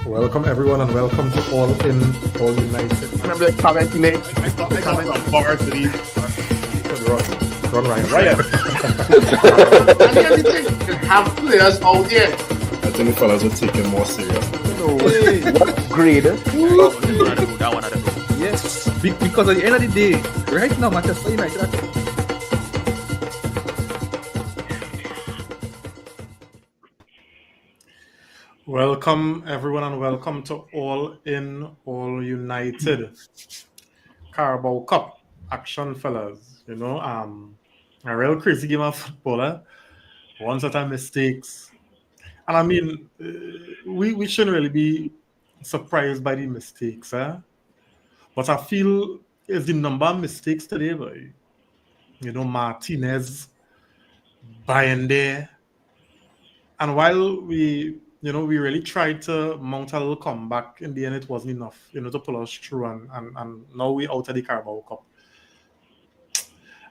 Welcome everyone and welcome to All In, All United. Remember the comment he made? I got some bars to these. Run Ryan. Ryan. And here's the thing, you have players out there. I think the fellas will take it more serious. What grade? That one I don't know. Yes, because at the end of the day, right now, Manchester United are Welcome everyone and welcome to All In, All United. Carabao Cup action, fellas. You know, a real crazy game of football. One set of mistakes. And I mean, we shouldn't really be surprised by the mistakes, but I feel it's the number of mistakes today, boy. You know, Martinez, Bayende. And while we really tried to mount a little comeback, in the end it wasn't enough, to pull us through and now we're out of the Carabao Cup.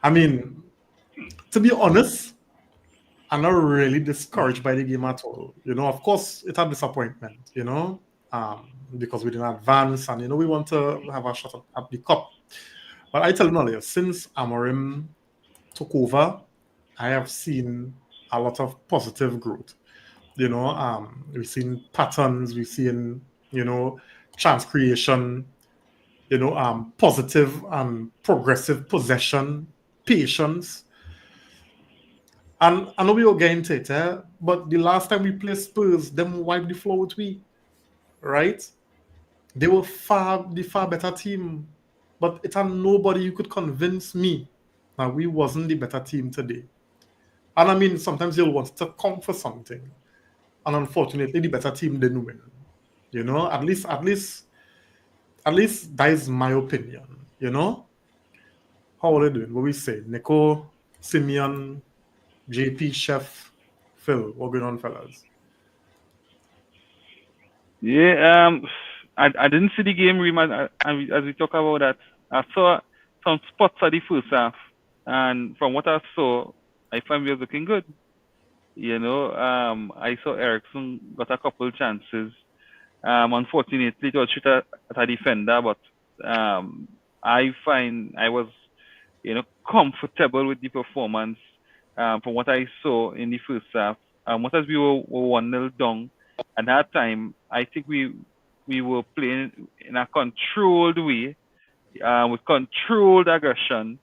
I mean, to be honest, I'm not really discouraged by the game at all. Of course, it's a disappointment, because we didn't advance and, we want to have a shot at the cup. But I tell you earlier, since Amorim took over, I have seen a lot of positive growth. We've seen patterns, we've seen, chance creation, positive and progressive possession, patience. And I know we were getting to it, but the last time we played Spurs, them wiped the floor with we, right? They were the far better team, but it had nobody you could convince me that we wasn't the better team today. And I mean, sometimes you'll want to come for something, and unfortunately, the better team didn't win. At least that is my opinion. How are they doing? What we say? Nico, Simeon, JP, Chef, Phil, what going on, fellas? Yeah, I didn't see the game, as we talk about that. I saw some spots at the first half, and from what I saw, I find we were looking good. I saw Ericsson got a couple chances. Unfortunately, it was shot at a defender, but I find I was, comfortable with the performance from what I saw in the first half. What as we were 1-0 down at that time, I think we were playing in a controlled way, with controlled aggression,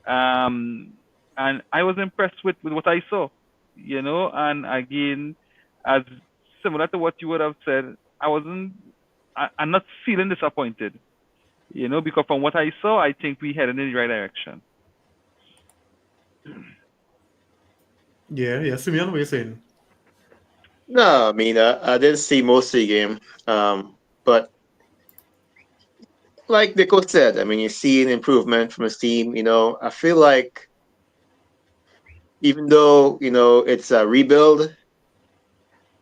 and I was impressed with what I saw. And again, as similar to what you would have said, I'm not feeling disappointed, because from what I saw, I think we headed in the right direction. Yeah, Simeon, what are you saying? No, I mean, I didn't see most of the game, but like Nico said, I mean, you see an improvement from his team. I feel like even though it's a rebuild,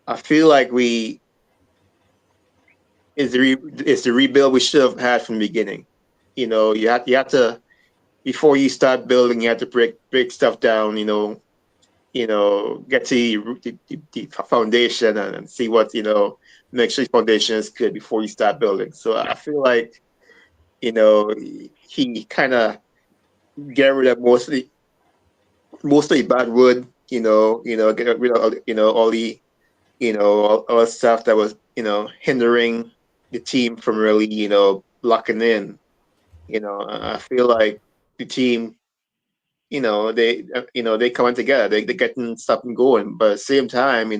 I feel like it's the rebuild we should have had from the beginning. You have to, before you start building, you have to break stuff down. Get to the foundation and see what make sure the foundation is good before you start building. So I feel like he kind of get rid of most of the bad wood. Get rid of all the all the stuff that was hindering the team from really locking in. I feel like the team, they coming together, they're getting something going, but at the same time,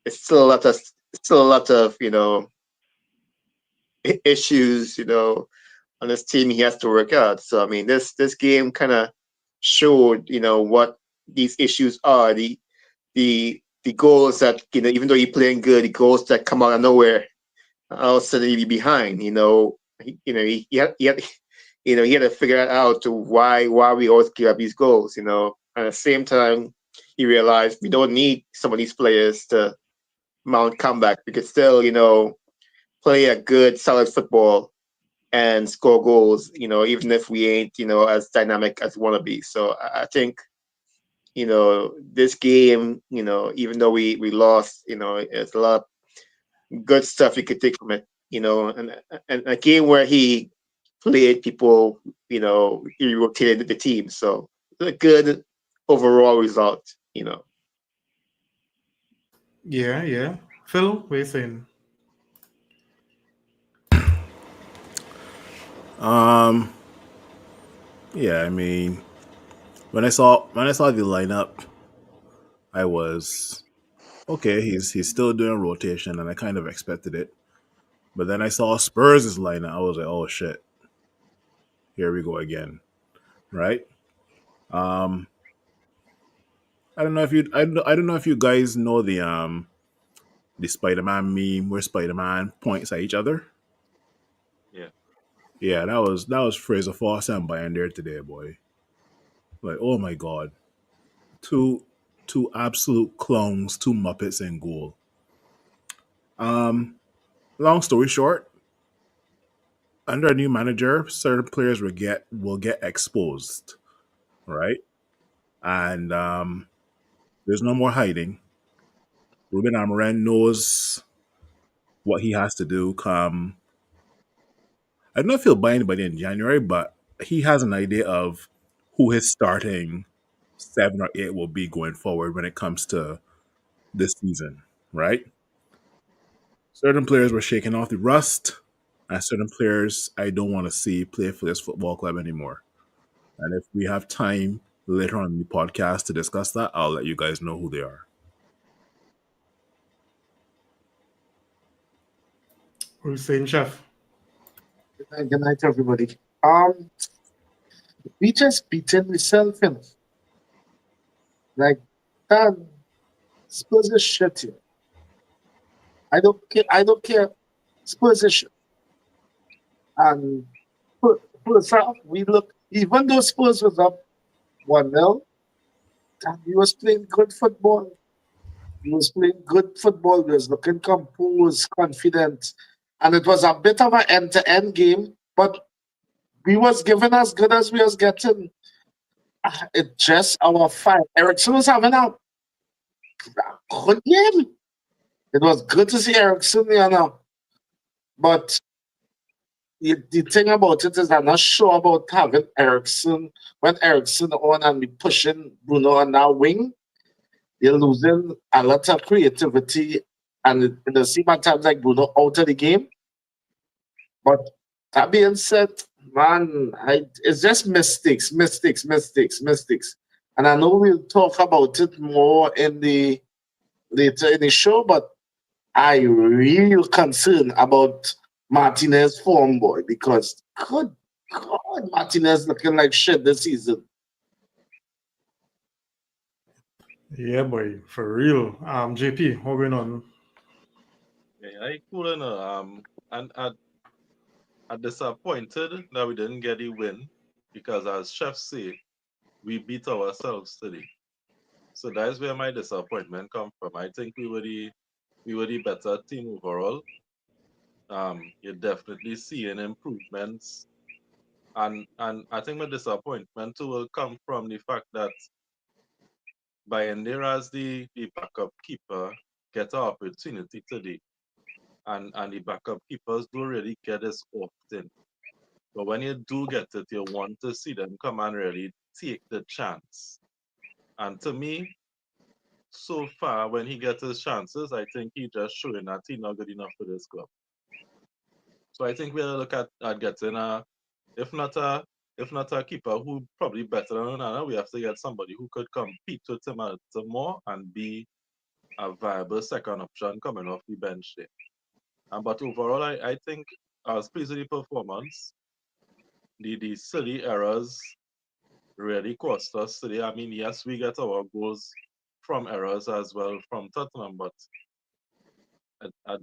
it's still a lot of issues on this team he has to work out. So I mean, this game kind of showed what these issues are, the goals that even though you're playing good, the goals that come out of nowhere, all of a sudden you be behind. He had to figure it out to why we always give up these goals. And at the same time, he realized we don't need some of these players to mount comeback. We could still play a good, solid football and score goals. Even if we ain't as dynamic as we want to be. So I think this game, even though we lost, it's a lot good stuff you could take from it. And a game where he played people, he rotated the team. So a good overall result. Yeah, yeah. Phil, what are you saying? Um, yeah, I mean, when I saw the lineup, I was okay. He's still doing rotation, and I kind of expected it. But then I saw Spurs' lineup. I was like, oh shit, here we go again, right? Um, I don't know if you guys know the Spider-Man meme where Spider-Man points at each other. Yeah. Yeah, that was Fraser Force and Bayern there today, boy. Like, oh my god, two two absolute clones, two muppets in goal. Um, long story short, under a new manager, certain players will get exposed, right? And there's no more hiding. Ruben Amorim knows what he has to do. Come, I don't know if he'll buy anybody in January, but he has an idea of who his starting 7 or 8 will be going forward when it comes to this season, right? Certain players were shaking off the rust, and certain players I don't want to see play for this football club anymore. And if we have time later on in the podcast to discuss that, I'll let you guys know who they are. What are you saying, Chef? Good night, everybody. We just beaten myself, like that. Spurs is shit here. I don't care. I don't care. Spurs is shit. And first half, we look. Even though Spurs was up 1-0, and he was playing good football. He was playing good football. He was looking composed, confident, and it was a bit of an end-to-end game. But we was given as good as we was getting. It just our fight. Ericsson was having a good game. It was good to see Ericsson, But the thing about it is, I'm not sure about having Ericsson when Ericsson on and be pushing Bruno on that wing. You're losing a lot of creativity, and in the same times like Bruno out of the game. But that being said, man, it's just mistakes. And I know we'll talk about it more in the later in the show, but I real concerned about Martinez form, boy, because good God, Martinez looking like shit this season. Yeah, boy, for real. JP, what going on? Yeah, I couldn't and I disappointed that we didn't get the win because as chef say, we beat ourselves today. So that's where my disappointment come from. I think we were the better team overall. You definitely seeing improvements, and I think my disappointment too will come from the fact that Bayender as the backup keeper get an opportunity today, and the backup keepers don't really get this often. But when you do get it, you want to see them come and really take the chance. And to me, so far, when he gets his chances, I think he just showing that he's not good enough for this club. So I think we'll look at getting if not a, if not a keeper who probably better than Onana, we have to get somebody who could compete with him a little more and be a viable second option coming off the bench there. But overall, I think I was pleased with the performance. The silly errors really cost us today. I mean, yes, we get our goals from errors as well from Tottenham, but I, I,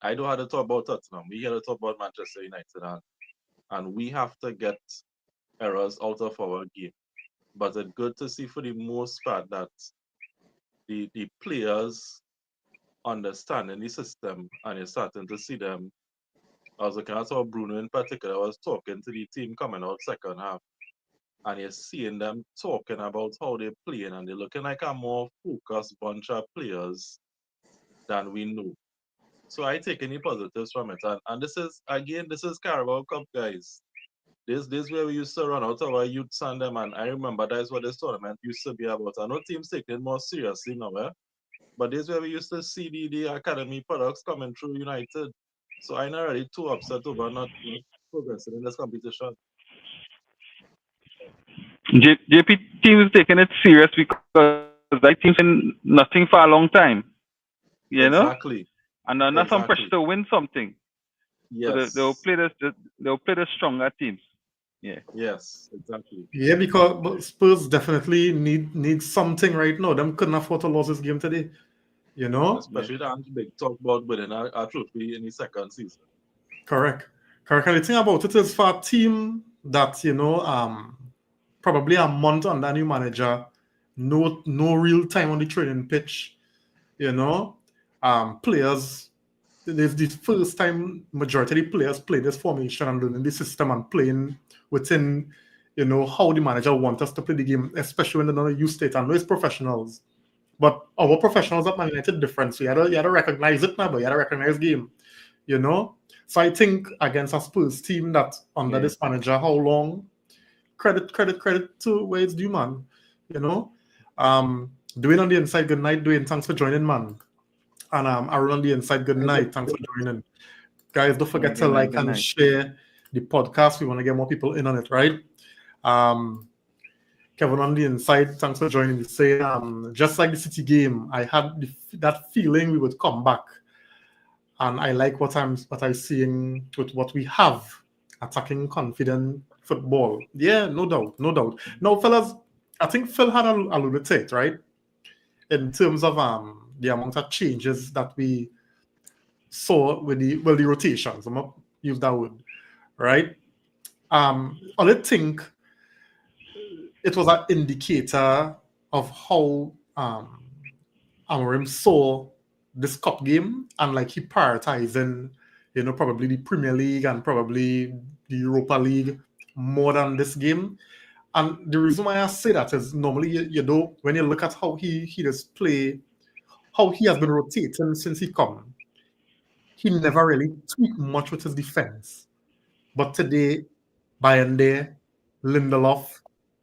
I don't have to talk about Tottenham. We have to talk about Manchester United, and we have to get errors out of our game. But it's good to see for the most part that the players understanding the system and you're starting to see them. I was looking at how Bruno in particular was talking to the team coming out second half, and you're seeing them talking about how they're playing, and they're looking like a more focused bunch of players than we know. So I take any positives from it, and this is Carabao Cup, guys. This where we used to run out our youths and them, and I remember that's what this tournament used to be about. I know teams taking it more seriously now, but this where we used to see the academy products coming through United. So I'm not really too upset over not progressing in this competition. JP team is taking it serious because that team's been nothing for a long time, Exactly. and not some pressure Exactly. to win something. So they'll Yes. play they'll play the stronger teams. Yeah. Yes. Exactly. Yeah, because Spurs definitely need something right now. Them couldn't afford to lose this game today. You know? Especially the big talk about winning a trophy in the second season. Correct. Correct. And the thing about it is for a team that, probably a month under new manager, no real time on the training pitch, players, there's the first time majority of the players play this formation and learning the system and playing within, how the manager wants us to play the game, especially when they're not used to it. I know it's professionals, but our professionals at Man United different. So you had to recognize it now, but you had to recognize game, you know. So I think against a Spurs team that under this manager, how long? Credit to where it's due, man. You know. Doing on the inside, good night. Doing, thanks for joining, man. And Aaron on the inside, good night. Thanks for joining. Guys, don't forget to like and share the podcast. We want to get more people in on it, right? Kevin on the inside, thanks for joining me. Saying, just like the City game, I had that feeling we would come back, and I like what I'm seeing with what we have, attacking, confident football. Yeah, no doubt, no doubt. Now, fellas, I think Phil had alluded to it, right? In terms of the amount of changes that we saw with the rotations. I'm not use that word, right? I think it was an indicator of how Amorim saw this cup game, and like he prioritizing, probably the Premier League and probably the Europa League more than this game. And the reason why I say that is normally, when you look at how he does play, how he has been rotating since he come, he never really tweaked much with his defense. But today, Bayende, Lindelof,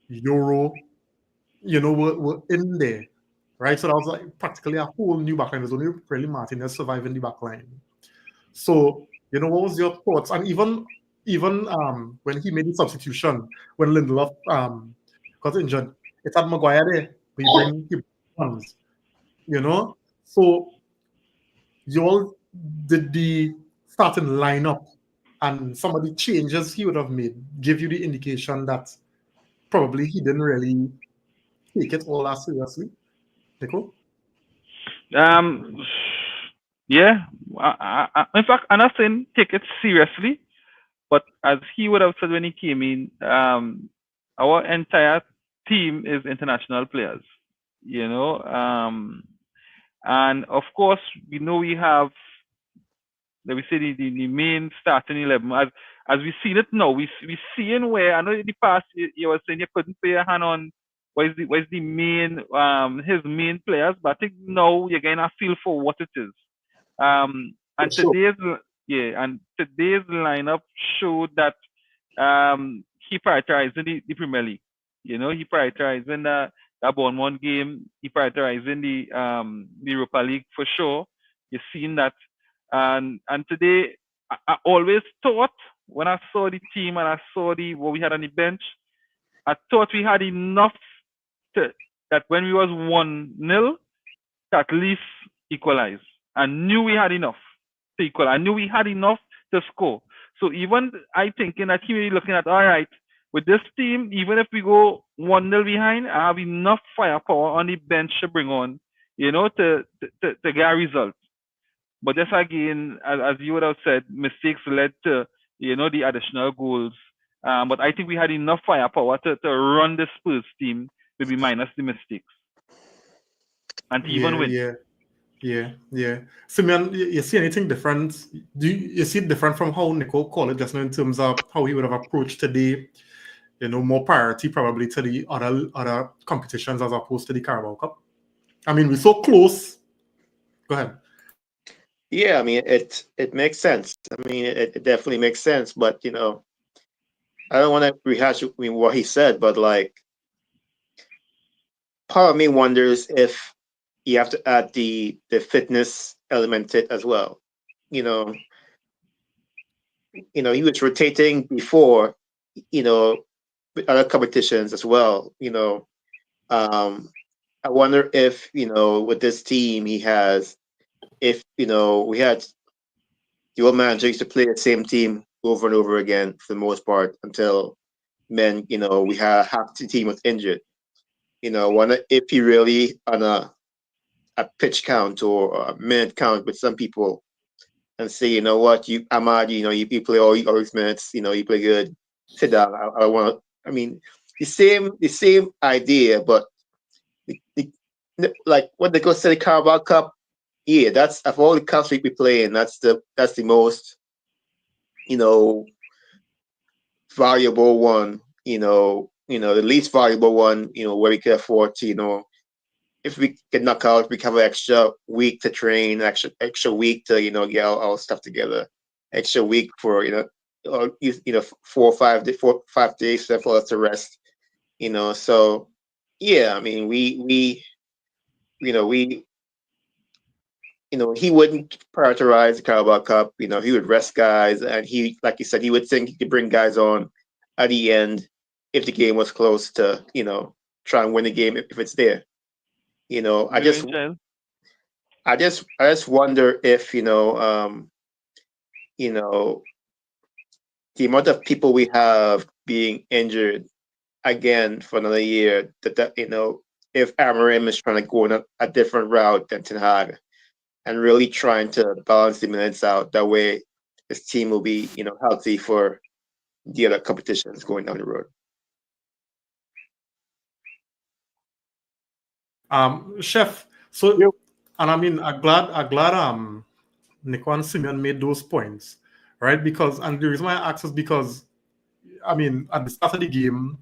Euro, were in there, right? So that was like practically a whole new backline. There's only really Martinez surviving the backline. So, what was your thoughts? And even when he made the substitution, when Lindelof got injured, it had Maguire there. We bring him runs, So you all did the starting lineup and some of the changes he would have made give you the indication that probably he didn't really take it all that seriously. Nico? Yeah. In fact, I'm not saying take it seriously, but as he would have said when he came in, our entire team is international players, and of course we know we have, let me say, the main starting 11. As we seen it now, we seeing where, I know in the past you were saying you couldn't put your hand on what is the main his main players, but I think now you're getting a feel for what it is. And today's lineup showed that he prioritizing the Premier League. He prioritizing the Bournemouth game. He prioritizing the Europa League for sure. You've seen that, and today I always thought when I saw the team and I saw what we had on the bench, I thought we had enough that when we was 1-0 to at least equalize. I knew we had enough to equal. I knew we had enough to score. So even I thinking that he may be looking at, all right, with this team, even if we go 1-0 behind, I have enough firepower on the bench to bring on, to get a result. But just again, as you would have said, mistakes led to, the additional goals. But I think we had enough firepower to run the Spurs team, maybe minus the mistakes, and to even win. Yeah. Simeon, you see anything different? Do you see it different from how Nico called it just now in terms of how he would have approached today? More priority probably to the other competitions as opposed to the Carabao Cup. I mean, we're so close. Go ahead. Yeah, I mean it makes sense. I mean it definitely makes sense, but I don't want to rehash what he said, but like part of me wonders if you have to add the fitness element to it as well. You know, he was rotating before, you know, with other competitions as well. I wonder if with this team he has, if we had the old manager used to play the same team over and over again for the most part until then we had half the team was injured. Wonder if he really on a pitch count or a minute count with some people and say, you know what, you Ahmad, you play all these minutes, you play good. Sit down. I want. I mean, the same idea, but like what they go say the Carabao Cup. Yeah, that's of all the cups we play in, that's the most you know valuable one. The least valuable one. Where we can afford to. If we can knock out, we have an extra week to train, extra week to get our stuff together, extra week for 4 or 5 days for us to rest. So yeah, I mean we we he wouldn't prioritize the Carabao Cup. He would rest guys, and he, like you said, he would think he could bring guys on at the end if the game was close to try and win the game if it's there. I just Brilliant, child. I just wonder if you know the amount of people we have being injured again for another year. That if Amarim is trying to go on a different route than Ten Hag and really trying to balance the minutes out, that way his team will be healthy for the other competitions going down the road. Chef. Yep. So, and I mean, I'm glad Nico and Simeon made those points, right? Because, and the reason why I asked is because, I mean, at the start of the game,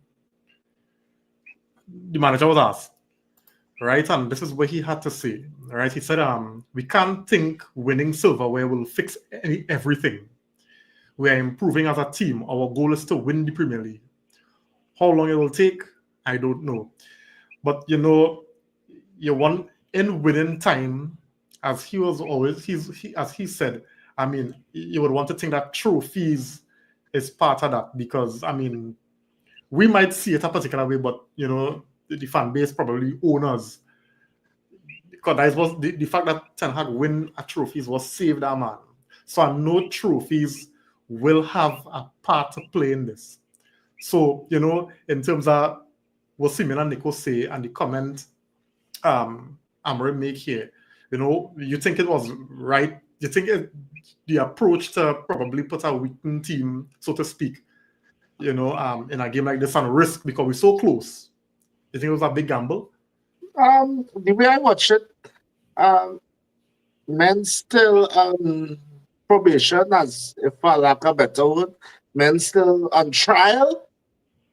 the manager was asked, right? And this is what he had to say, right? He said, we can't think winning silverware will fix everything. We are improving as a team. Our goal is to win the Premier League. How long it will take, I don't know. But you want in winning time, as he was always as he said. I mean, you would want to think that trophies is part of that because I mean, we might see it a particular way, but the fan base probably owners because that was the fact that Ten Hag win a trophies was saved that man. So I know trophies will have a part to play in this. So in terms of what Simon and Nico say and the comment Amrin make here, you think it was right? You think the approach to probably put a weakened team, so to speak, in a game like this on risk because we're so close? You think it was a big gamble? The way I watch it, um, men still probation, as if for lack of a better word, men still on trial.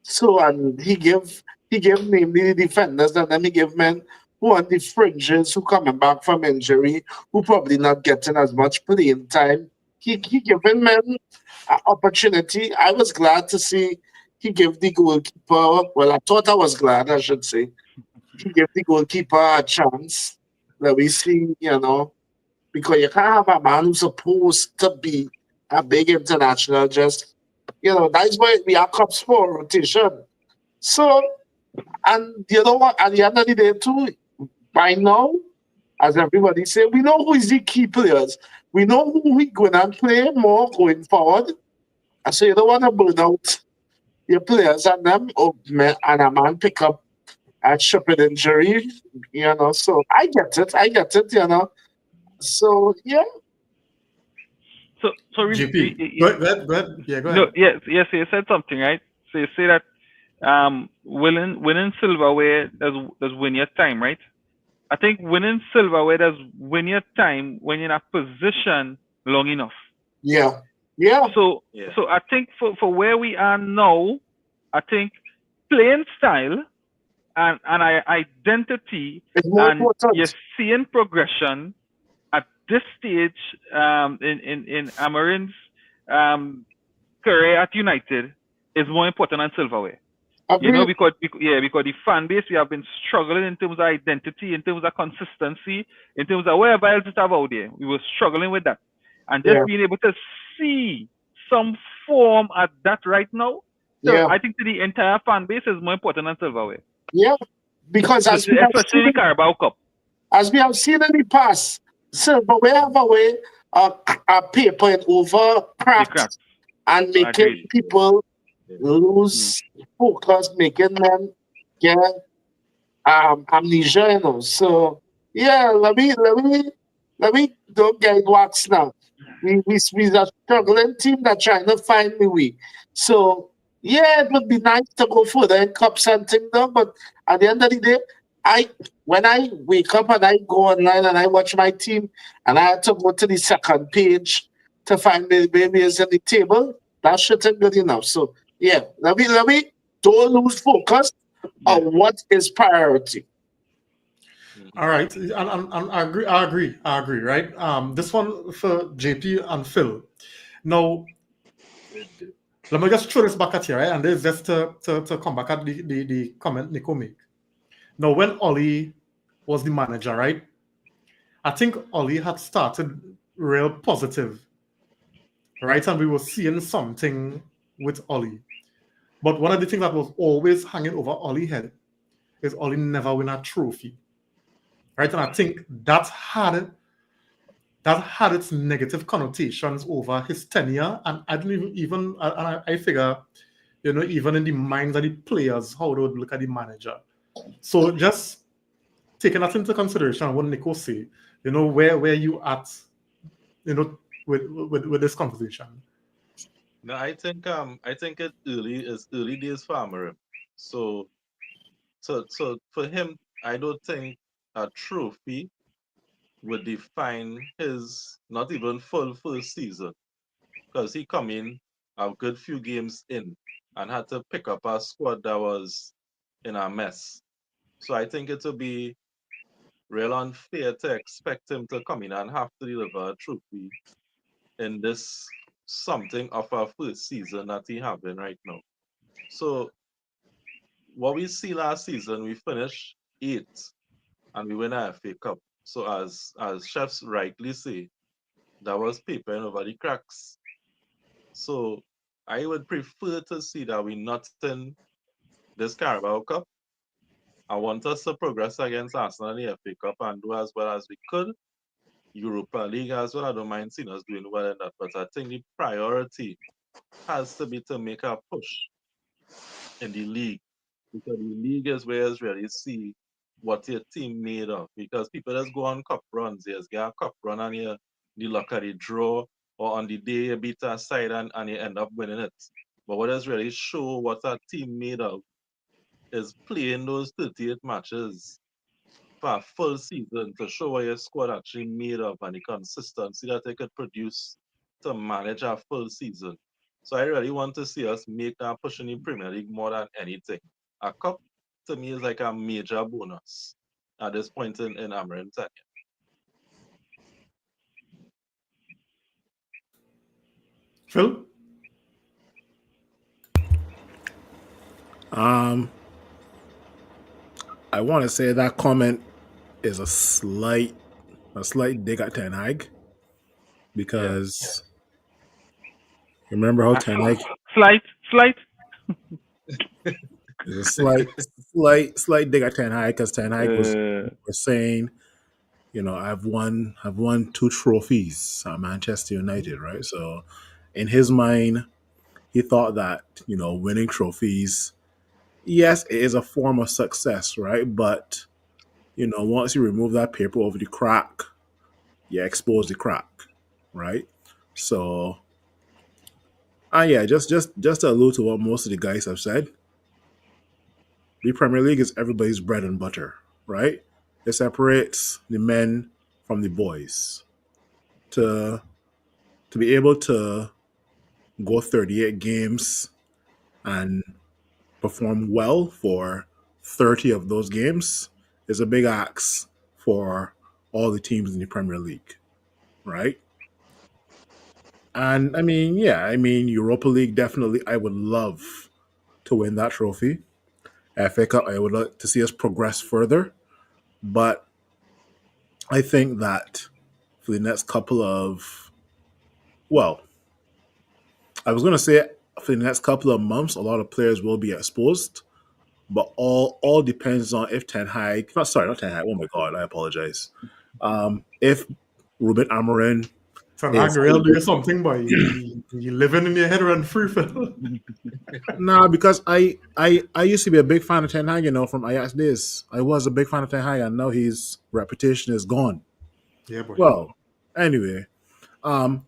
So and he gave namely the defenders, and then he gave men who on the fringes who coming back from injury, who probably not getting as much playing time. He giving men an opportunity. I was glad to see he gave the goalkeeper. Well, I thought I was glad, I should say. He gave the goalkeeper a chance. That we see, because you can't have a man who's supposed to be a big international just, that's why we are cups for rotation. So, and the other one, at the end of the day, too, by now, as everybody say, we know who is the key players. We know who we going to play more going forward. And so you don't want to burn out your players and them, and a man pick up a tripping injury, So I get it. So, yeah. So really, JP, go ahead. Yeah, go no, ahead. yes, you said something, right? So you say that winning silverware does win your time, right? I think winning silverware does win your time when you're in a position long enough. Yeah. Yeah. So Yeah. so I think for where we are now, I think playing style and identity It's more and you're important. seeing progression at this stage, in Amarin's um, career at United is more important than silverware. Agree. Because the fan base, we have been struggling in terms of identity, in terms of consistency, in terms of wherever else it's out there. We were struggling with that. And just Yeah. being able to see some form at that right now, so Yeah. I think to the entire fan base is more important than silverware. Yeah. Because Especially the Carabao Cup. as we have seen in the past, silverware have a way of papering over The cracks cracks. and making Agreed. people Yeah. lose focus, making them get amnesia, you know. So yeah, let me don't get waxed now. We are struggling team that trying to find the way. So yeah, it would be nice to go further in cups and things though, but at the end of the day, I when I wake up and I go online and I watch my team and I had to go to the second page to find the babies in the table, that shit ain't good enough. So yeah, let me don't lose focus Yeah. on what is priority. All right, and I agree, right? This one for JP and Phil. Now, let me just throw this back at you, right? And this is just to come back at the comment Nico make. Now, when Ollie was the manager, right? I think Ollie had started real positive, right? And we were seeing something with Ollie. But one of the things that was always hanging over Ollie's head is Ollie never win a trophy, right? And I think that had its negative connotations over his tenure, and I didn't even and I figure, even in the minds of the players, how they would look at the manager. So just taking that into consideration, what Nico say, where you at, with this conversation. No, I think it's early days for Amarim. So so for him, I don't think a trophy would define his not even full first season, because he come in a good few games in and had to pick up a squad that was in a mess. So I think it would be real unfair to expect him to come in and have to deliver a trophy in this something of our first season that he having right now. So what we see last season, we finished eighth and we win a FA Cup. So as chefs rightly say, that was papering over the cracks. So I would prefer to see that we not in this Carabao Cup. I want us to progress against Arsenal in the FA Cup and do as well as we could. Europa League as well. I don't mind seeing us doing well in that, but I think the priority has to be to make a push in the league, because the league is where you really see what your team made of. Because people just go on cup runs, you just get a cup run and you luck at the draw, or on the day you beat a side and you end up winning it. But what does really show what a team made of is playing those 38 matches for a full season to show what your squad actually made of and the consistency that they could produce to manage a full season. So I really want to see us make that push in the Premier League more than anything. A cup to me is like a major bonus at this point in Amarim tenure. Phil? I want to say that comment is a slight dig at Ten Hag, Yeah. because remember how Ten Hag Slight. is a slight dig at Ten Hag, because Ten Hag was saying, I've won 2 trophies at Manchester United, right? So in his mind, he thought that, winning trophies, yes, it is a form of success, right? But once you remove that paper over the crack, you expose the crack, right? So, yeah, just to allude to what most of the guys have said, the Premier League is everybody's bread and butter, right? It separates the men from the boys. To be able to go 38 games and perform well for 30 of those games is a big ask for all the teams in the Premier League. right? And I mean, yeah, I mean, Europa League definitely. I would love to win that trophy. FA Cup, I would like to see us progress further, but I think that for the next couple of, well, I was going to say for the next couple of months, a lot of players will be exposed, but all depends on if Ten Hag, not Ten Hag. Oh my God, I apologize. If Ruben Amorim Ten Hag is real able, do something, boy. You living in your head run free, Phil. nah, because I used to be a big fan of Ten Hag, from Ajax days. I was a big fan of Ten Hag, and now his reputation is gone. Yeah, boy. Well, anyway, um,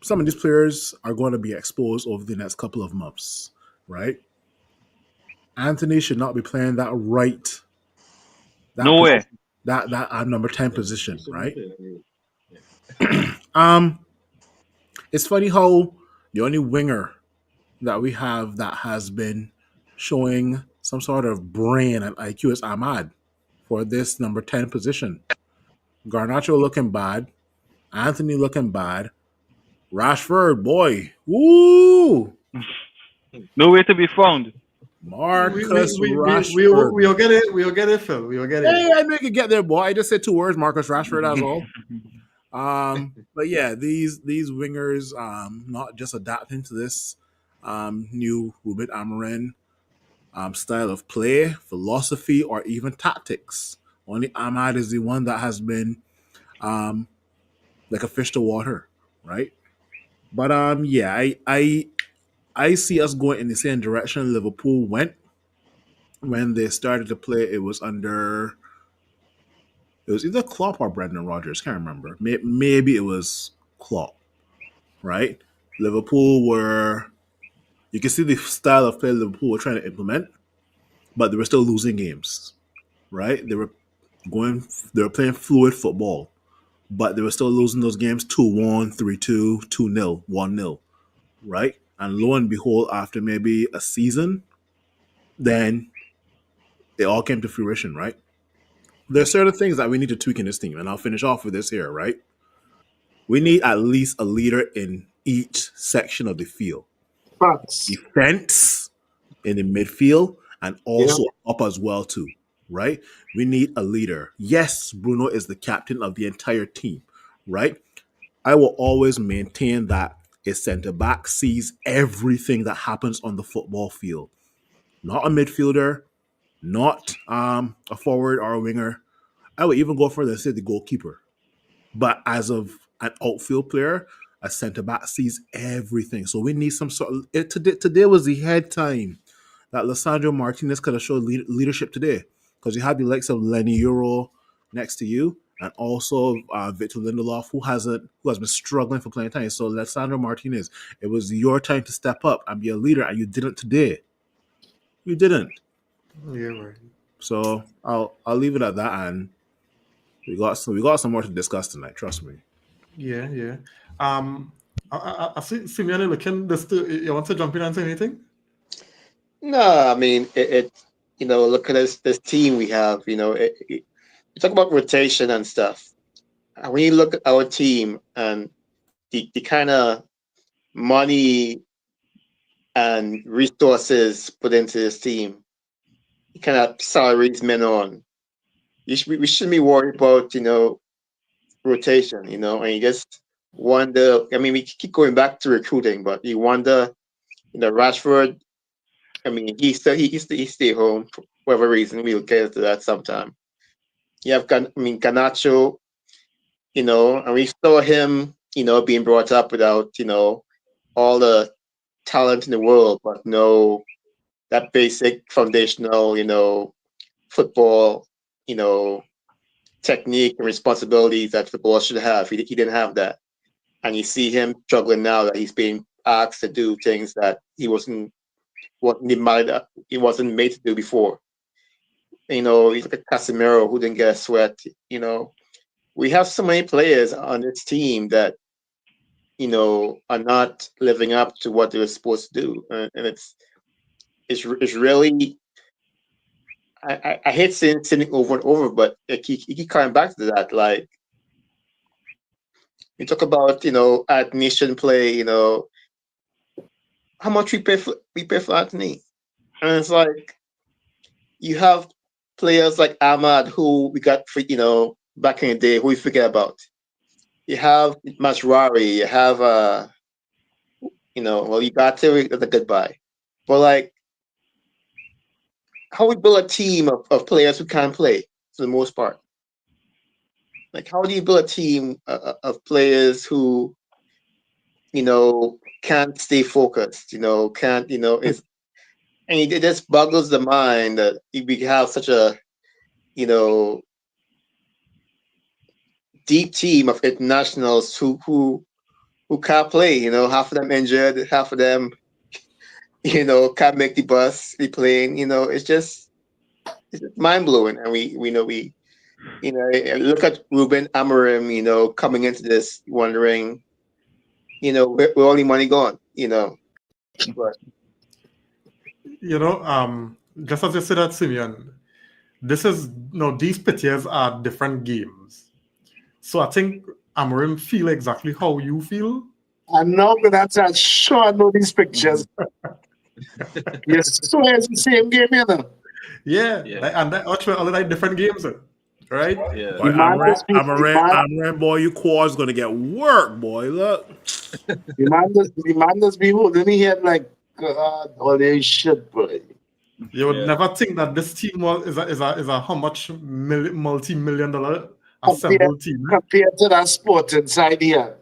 some of these players are going to be exposed over the next couple of months, right? Anthony should not be playing that No way. position, that number 10 He position, shouldn't be right? playing anyway. Yeah. Um, it's funny how the only winger that we have that has been showing some sort of brain and IQ is Ahmad for this number 10 position. Garnacho looking bad, Anthony looking bad, Rashford, boy, woo! No way to be found. Marcus Rashford. We'll get it. We'll get it, Phil. We'll get it. Hey, I make it get there, boy. I just said two words, Marcus Rashford, as all. But yeah, these wingers, not just adapting to this new Ruben Amorim style of play, philosophy, or even tactics. Only Ahmad is the one that has been um, like a fish to water, right? But yeah, I see us going in the same direction Liverpool went when they started to play. It was either Klopp or Brendan Rodgers. Can't remember. Maybe it was Klopp, right? Liverpool were. You can see the style of play Liverpool were trying to implement, but they were still losing games, right? Going. They were playing fluid football, but they were still losing those games 2-1, 3-2, 2-0, 1-0, right? And lo and behold, after maybe a season, then it all came to fruition, right? There's certain things that we need to tweak in this team, and I'll finish off with this here, right? We need at least a leader in each section of the field. Facts. Defense, in the midfield, and Yeah. also up as well too, right? We need a leader. Yes, Bruno is the captain of the entire team, right? I will always maintain that a centre back sees everything that happens on the football field. Not a midfielder, not a forward or a winger. I would even go further and say the goalkeeper. But as of an outfield player, a centre back sees everything. So we need some sort of. Today was the head time that Lissandro Martinez could have showed leadership today, because you have the likes of Lenny Euro next to you, and also Victor Lindelof, who has been struggling for playing time. So Lissandro Martinez, it was your time to step up and be a leader, and you didn't today. You didn't. Yeah, right. So I'll leave it at that, and we got some more to discuss tonight. Trust me. Yeah, yeah. I see Simeone looking. You want to jump in and say anything? No, I mean look at this team we have. You talk about rotation and stuff. And when you look at our team and the kind of money and resources put into this team, the kind of salaries men on, we shouldn't be worried about rotation. And you just wonder. I mean, we keep going back to recruiting, but you wonder. Rashford. I mean, he stay home for whatever reason. We'll get to that sometime. You have Ganacho, and we saw him, being brought up without, all the talent in the world, but no that basic foundational, football, you know, technique and responsibilities that football should have. He didn't have that. And you see him struggling now that he's being asked to do things that he wasn't made to do before. He's like a Casemiro who didn't get a sweat. We have so many players on this team that are not living up to what they're supposed to do, and it's really. I hate saying it over and over, but I keep coming back to that. Like We talk about admission play. How much we pay for Anthony, and it's like you have players like Ahmad who we got for back in the day who we forget about. You have Masrari. You have well, you got to that's a goodbye, but like how we build a team of players who can play for the most part. Like, how do you build a team of players who, can't stay focused, can't, and it just boggles the mind that we have such a, you know, deep team of internationals who can't play, half of them injured, half of them, can't make the bus, the plane, it's just mind blowing. And we know look at Ruben Amorim, coming into this wondering, where all the money gone, But Just as you said that, Simeon, this is these pitches are different games. So I think Amorim feel exactly how you feel. And now that's I'm sure I know these pictures. Yes, so it's the same game, Yeah. Yeah. And that actually all like different games, right? Yeah. Boy, The man just be Amran, boy, your quad's gonna get work, boy. Look. the man just be holding his head like God, all this shit, boy. You would Yeah. never think that this team is a how much multi-million dollar Compared, assembled team. compared to that sport inside here.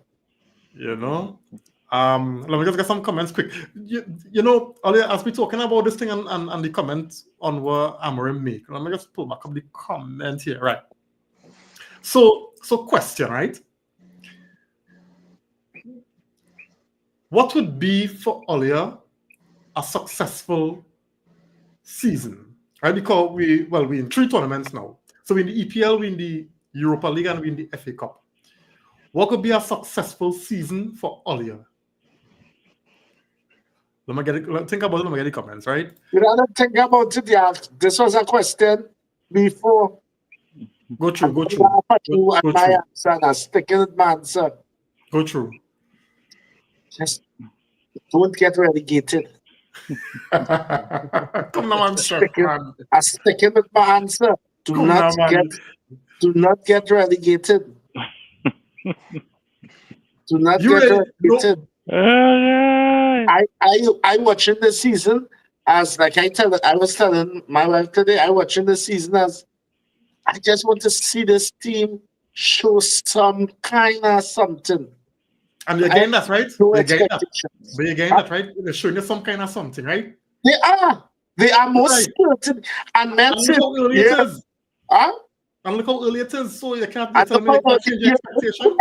Let me just get some comments quick. Earlier, as we talking about this thing and the comments on what Amorim make, let me just pull back up the comment here, right? So question, right? What would be for Olia a successful season, right? Because we in 3 tournaments now. So we in the EPL, we in the Europa League, and we in the FA Cup. What could be a successful season for Olia? Think about it. Let me get the comments, right? You don't think about it, yeah. This was a question before. Go through. Go My answer, and I'm sticking with my answer. Go through. Just don't get relegated. Come now, man, man. I'm sticking with my answer. Do Come not now, man. get relegated. Do not You get really- relegated. I watching the season as like I was telling my wife today. I watching the season as I just want to see this team show some kind of something. And you're getting that, right? No You're getting that. expectations. But you're getting that, right? They're showing you some kind of something, right? They are more Right. certain and men And say, look how early it yeah, is. huh? And look how early it is. So you can't And tell me they can't change your expectation.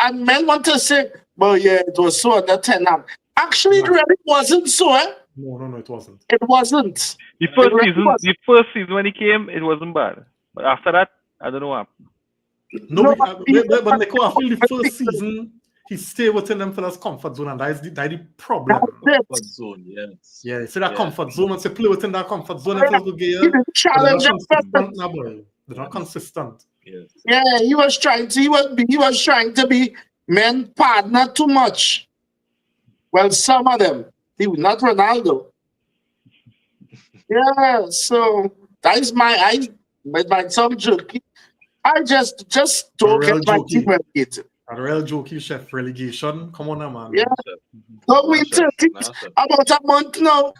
And men want to say, well, yeah, it was so under 10 now. Actually, it No. really wasn't so, eh? No, it wasn't. It wasn't. The first It really season, was. the first season when he came, it wasn't bad. But after that, I don't know what happened. No, but but Nico, I feel the first season he stayed within them fellas' comfort zone, and that is the problem. That's Comfort it. zone, yes. Yeah, see that Yeah. comfort zone, and say play within that comfort zone, and Yeah. fellas will get He you. didn't But they're challenge not him. consistent, now, boy. They're not consistent. Yes. Yeah, he was trying to be men partner too much. Well, some of them. He was not Ronaldo. Yeah, so that is my some joking. I just don't Real get my team jokey. relegated. A real jokey chef relegation. Come on now, man. Yeah. Chef. Don't wait Nah, chef. 13 Nah, chef. about a month now.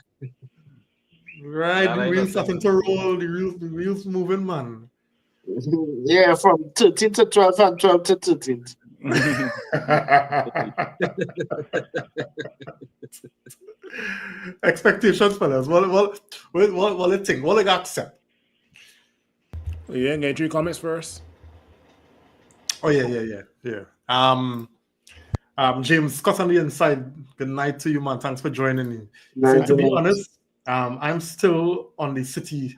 Right, Nah, the nah, wheels nah, starting to roll, the wheels moving, man. Yeah, from 13 to 12 and 12 to 13. Expectations, fellas. What you think? What you accept? You ain't getting 3 comments first. Oh yeah. James Scott on the inside. Good night to you, man. Thanks for joining me. So to be honest, I'm still on the City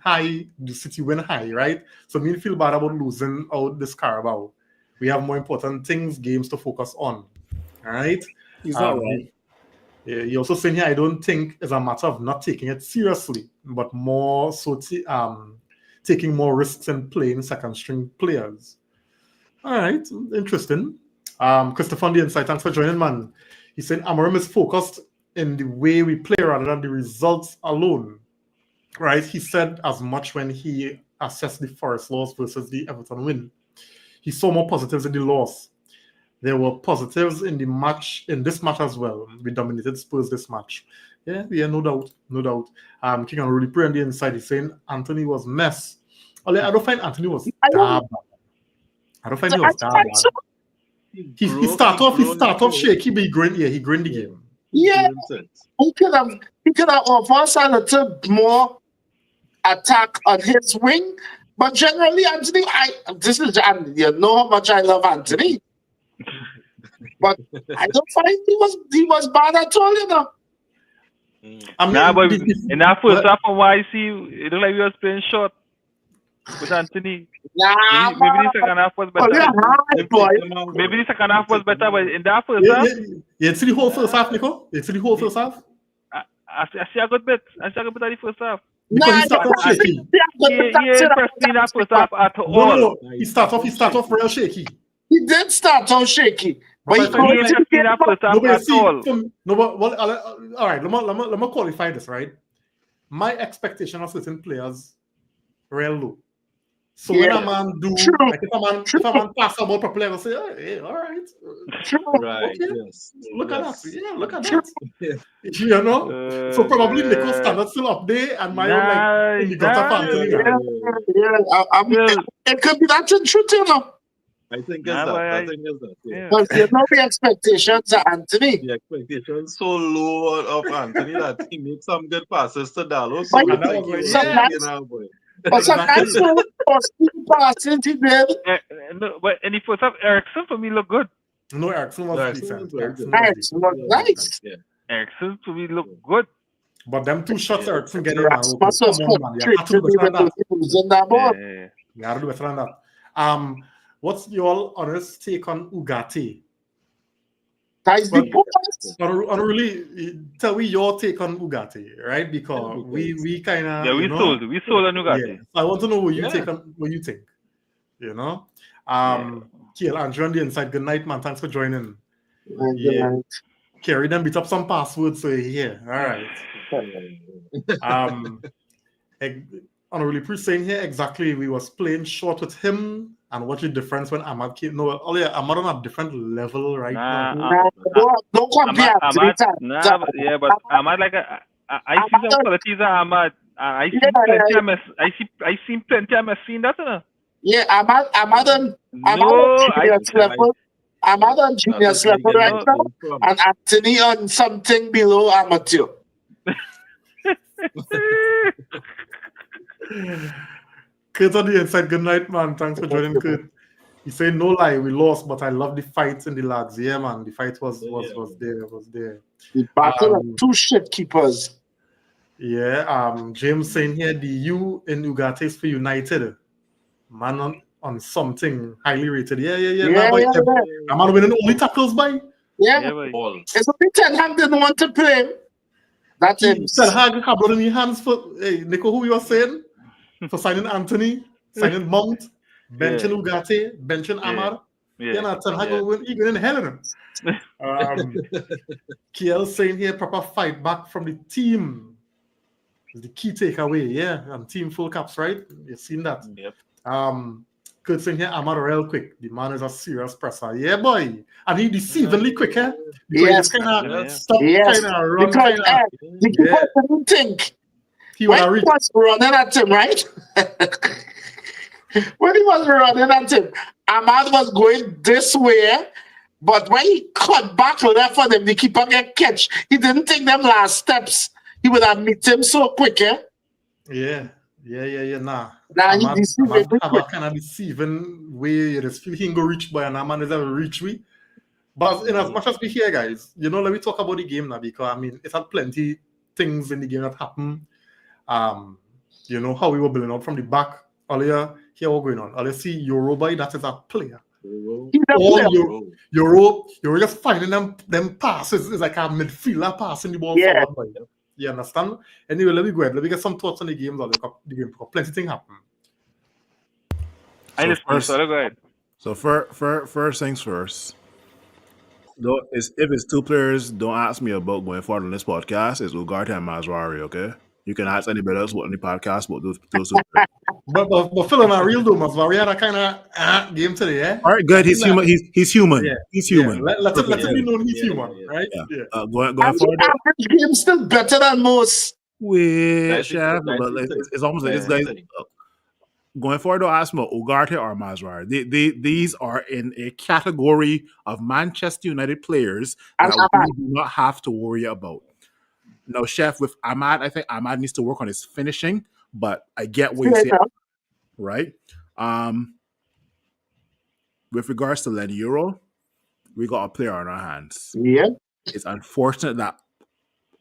win high, right? So me feel bad about losing out this Carabao. We have more important games to focus on. All right. He's not wrong. He also saying here, I don't think it's a matter of not taking it seriously, but more so taking more risks and playing second string players. All right, interesting. Christopher on the inside, thanks for joining, man. He's saying Amorim is focused in the way we play rather than the results alone. Right? He said as much when he assessed the Forest loss versus the Everton win. He saw more positives in the loss. There were positives in this match as well. We dominated Spurs this match. Yeah, no doubt. King and Rudy Pre on the inside, he's saying Anthony was mess. I don't find Anthony was that bad. I don't find he was that bad. He start off shaky, but he grinned the game. Yeah, he could have offered us a little more attack on his wing, but generally, Anthony, you know how much I love Anthony, but I don't find he was bad at all, you know. I mean, but in that first half of YC, it looked like we was playing short with Anthony. Nah, maybe the second half was better. Maybe the second half was better, but in that first half, you see the whole first half, Nico. You see the whole first half. I see a good bit. I see a good bit at the first half. Because he started off shaky. He impressed me in that first half at all. No. He start off real shaky. He did start off shaky. But he impressed me in that first half at all. All right, let me qualify this, right? My expectation of certain players real low. So when a man do, like if a man pass a ball properly, I will say, hey, all right. Right, okay. yes. Look at that. Yeah, look at that. You know? So probably Nico's standard still up there and my own like in the gutter for Anthony. It could be that in truth, you know. I think it's that. Yeah. But you know the expectations of Anthony. The expectations so low of Anthony that he makes some good passes to Dallo. But sometimes passes he did. But in the first half, Ericsson for me looked good. No, Ericsson was decent. Ericsson was nice. Yeah. Ericsson for me looked good. But them two shots Ericsson getting You have to do better than that. What's your honest take on Ugarte? Really, tell me your take on Ugarte, right? Because we kind of we sold on Ugarte. Yeah. So I want to know what you think. You know, Kiel Andrew on the inside. Good night, man. Thanks for joining. Yeah, Kerry them beat up some passwords, so yeah. All right. Honorably Pre saying here exactly we was playing short with him. And what's the difference when Ahmad came? No, Ahmad on a different level right now. Don't compare. But Ahmad I see some qualities of Ahmad. I see plenty of Messi in that, no? Yeah, Ahmad on junior level right now, and Anthony on something below amateur. Kurt on the inside, good night, man. Thanks for joining, Kurt. He said, no lie, we lost, but I love the fights in the lads. Yeah, man, the fight was there. The battle of two shit keepers. Yeah, James saying here, the U in Ugarte is for United. Man on something highly rated. Yeah. Man winning only tackles by. Yeah. It's only Tottenham didn't want to play. That's it. Tottenham have blood in your hands for, hey, Nico, who you were saying? For signing Anthony, signing Mount, benching Ugarte, benching Ahmad. Ten Hag will even in hell. Kiel saying here, proper fight back from the team. The key takeaway, and team full caps, right? You've seen that. Yep. Kurt saying here, Ahmad real quick. The man is a serious presser. Yeah, boy. And he deceivingly quick, eh? Because he kind of stop, kind of run, kind of. The keeper didn't think. He was running at him, right? When he was running at him, Ahmad was going this way, but when he cut back left on him, the keeper get catch. He didn't take them last steps. He would have met him so quick, eh? Yeah. Nah, he have a kind of deceiving way. You just feel he can go reach by, and Ahmad is ever reach me. But in as much as we hear, guys, let me talk about the game now, because I mean, it had plenty things in the game that happened. How we were building up from the back earlier. Here what going on. Earlier see Yoruba, that is a player. Euro just finding them passes. It's like a midfielder passing the ball forward. You understand? Anyway, let me go ahead. Let me get some thoughts on the game. The game, plenty of things happen. So first things first. if it's two players, don't ask me about going forward on this podcast. It's Ugarte and Mazrari, okay? You can ask anybody else about any podcast about those two players. But Phil on a real though, Mazvari had a kind of game today, eh? All right, good. He's human. He's human. Yeah. He's human. Let it Perfect. be known he's Yeah, human, yeah. right? Yeah. Yeah. Going And forward. the average game still better than most. With 90 Chef, but thing. it's almost like this 90 guy's thing. going forward. Don't ask me about Ugarte or Mazrari. These are in a category of Manchester United players And that Ahmad. we do not have to worry about. Now, Chef, with Ahmad, I think Ahmad needs to work on his finishing, but I get what you say, right? With regards to Lenny Euro, we got a player on our hands. Yeah. It's unfortunate that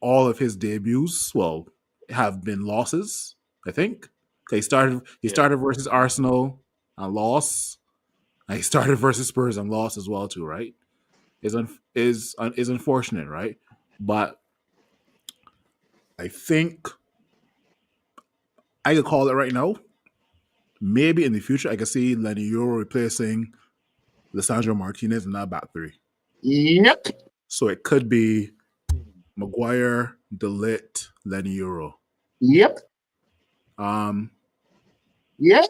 all of his debuts, have been losses, I think. He started versus Arsenal and lost. And he started versus Spurs and lost as well too, right? Is unfortunate, right? But I think I could call it right now. Maybe in the future I could see Lenny Euro replacing Lisandro Martinez in that back three. Yep. So it could be Maguire, De Ligt, Lenny Euro. Yep. Yeah.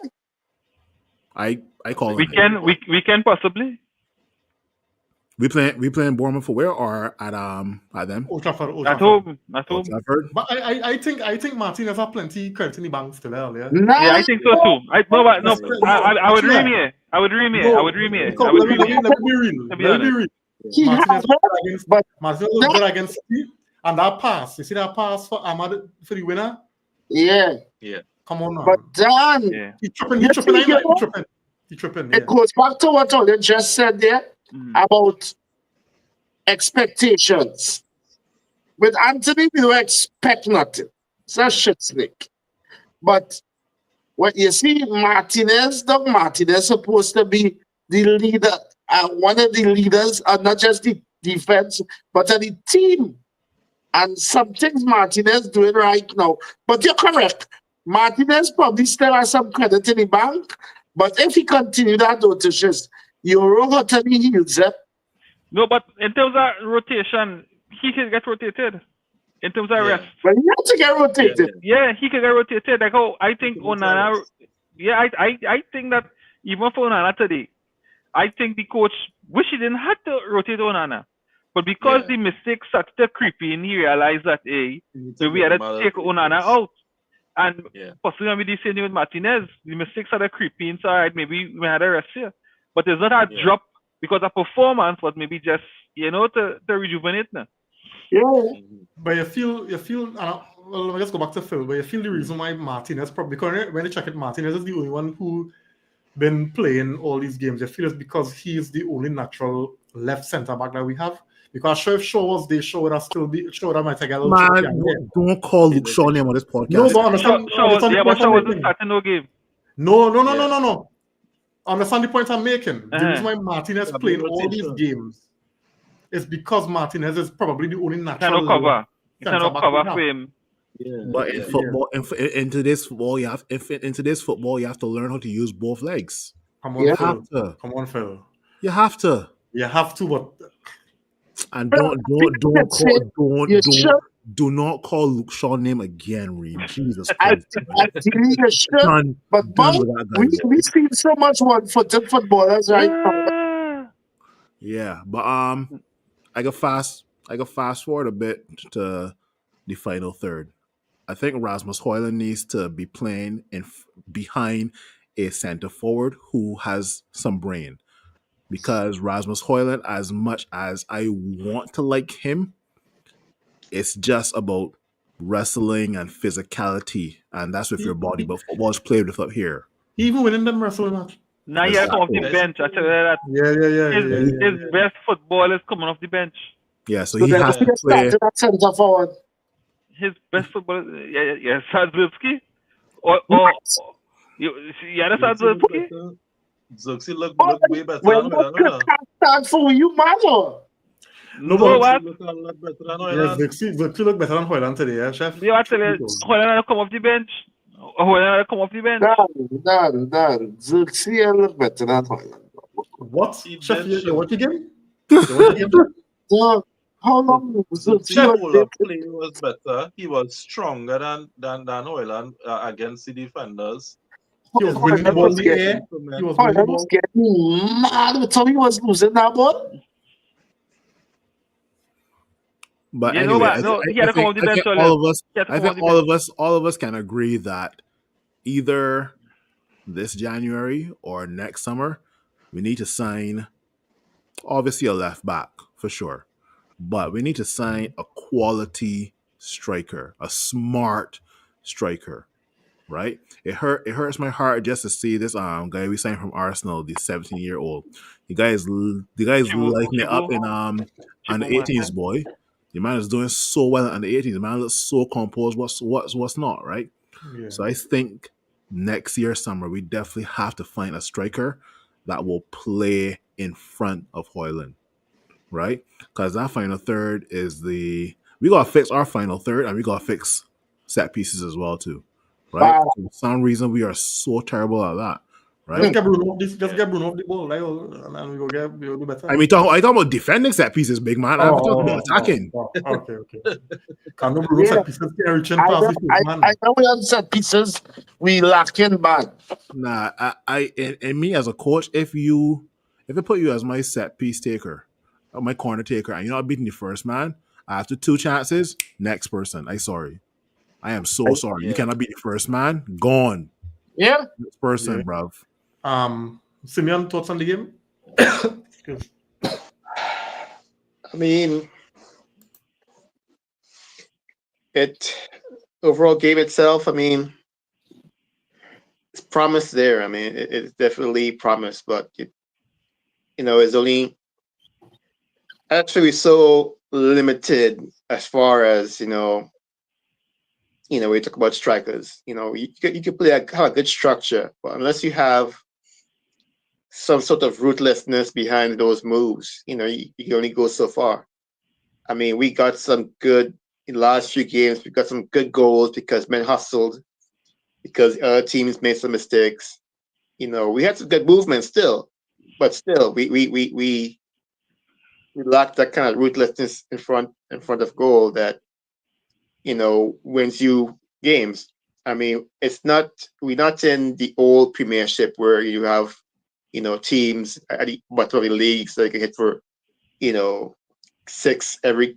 I call We it. can possibly. We playing Bournemouth for where or at them? Old Trafford. At home. Old Trafford. But I think Martinez have plenty credit in the bank still earlier. Nah, Yeah, I think so too. I would ream here. I would ream here. Let me be real. To be Let me be honest. real. he Martinez has was it, good against but Martinez was good against City. And that pass, you see that pass for Ahmad for the winner? yeah. Come on now. But Dan, Yeah. He tripping. it goes back to what Ole just said there about expectations. With Anthony, we don't expect nothing. It's a shit snake. But what you see, Doug Martinez supposed to be the leader, one of the leaders, not just the defense, but of the team. And some things Martinez doing right now. But you're correct. Martinez probably still has some credit in the bank. But if he continue that rotation, Euro got any heels, eh? No, but in terms of rotation, he can get rotated. In terms of rest. But he has to get rotated. Yeah, he can get rotated. Like how I think Onana. Yeah, I think that even for Onana today, I think the coach wish he didn't have to rotate Onana. But because the mistake started to creep in, he realized that we had to take Onana out. And possibly maybe the same thing with Martinez. The mistakes started creeping, so maybe we had a rest here. But it's not a drop because of performance, but maybe just to rejuvenate now. Yeah. But you feel well, let's go back to Phil, but you feel the reason why Martinez probably, because when you check it, Martinez is the only one who been playing all these games. You feel it's because he's the only natural left centre back that we have. Because if Shaw was there, Shaw would have still be Shaw that might take a little Man, don't call Luke Shaw name on this podcast. No, but understand Shaw wasn't starting no game. No. Understand the point I'm making. The reason why Martinez playing all these games is because Martinez is probably the only natural cover. centre back Cover for him. But in football, in today's football, you have to learn how to use both legs. Come on, Phil. You have to. You have to, but and do not call Luke Shaw name again, Reed. Jesus Christ. But we've seen so much one-footed footballers right now. Yeah, but I go fast forward a bit to the final third. I think Rasmus Højlund needs to be playing behind a center forward who has some brain. Because Rasmus Højlund, as much as I want to like him, it's just about wrestling and physicality, and that's with your body. But football is played with up here. He even winning them wrestling match. Now he has come off the bench. I tell you that. Yeah. His best football is coming off the bench. Yeah, so he has to play. Center forward. His best football, Sadlowski, or you understand Sadlowski? Zirkzee look way better than Højlund. Start for you, man. No, what? Zirkzee Zirkzee look better than Højlund today, yeah, Chef? Yeah, I tell you, Højlund come off the bench. Dan. Zirkzee look better than Højlund. What? Chef, you watch again? So how The, long the, was he the Chef, was whole there? of play was better. He was stronger than Hoyland against the defenders. he was winning the Hoyland ball in was the Defensive getting air. He improvement. was winning the Hoyland was ball. getting mad with how he was losing that ball. But You know anyway, what? No, he had to come off the I bench, think all Solia. of us, He had to I come think off the bench. all of us can agree that either this January or next summer, we need to sign obviously a left back for sure, but we need to sign a quality striker, a smart striker, right? It hurts my heart just to see this guy we signed from Arsenal, the 17-year-old. The guy's Chibu, lighting it up Chibu, in on Chibu the 18s, Martin. boy. The man is doing so well on the 18s. The man looks so composed. What's not, right? Yeah. So I think next year summer we definitely have to find a striker that will play in front of Hoyland, right? Because that final third is the we gotta fix our final third and we gotta fix set pieces as well too, right? But For some reason we are so terrible at that, Just right? get Bruno off this. Just Yeah. get Bruno off the ball, like, and we go do better. I mean, I talk about defending set pieces, big man. I'm talking about attacking. Okay. Can no Bruno yeah, set pieces can reaching I past know, the first I man. know we on set pieces we lacking bad. Nah, and me as a coach, if I put you as my set piece taker, or my corner taker, and you're not beating the first man after two chances, next person. I sorry. I am so sorry. You Yeah. cannot beat the first man. Gone. Yeah, Next Yeah. person, bruv. Simeon, thoughts on the game? Excuse. I mean, it overall game itself. I mean, it's promise there. I mean, it's definitely promise, but it's only actually so limited as far as we talk about strikers. You can play have a good structure, but unless you have some sort of ruthlessness behind those moves, you can only go so far. I mean, we got some good in the last few games. We got some good goals because men hustled, because other teams made some mistakes. We had some good movement still, but still, we lacked that kind of ruthlessness in front of goal that wins you games. I mean, it's not we're not in the old Premiership where you have teams at the bottom of the leagues that can hit for you know six every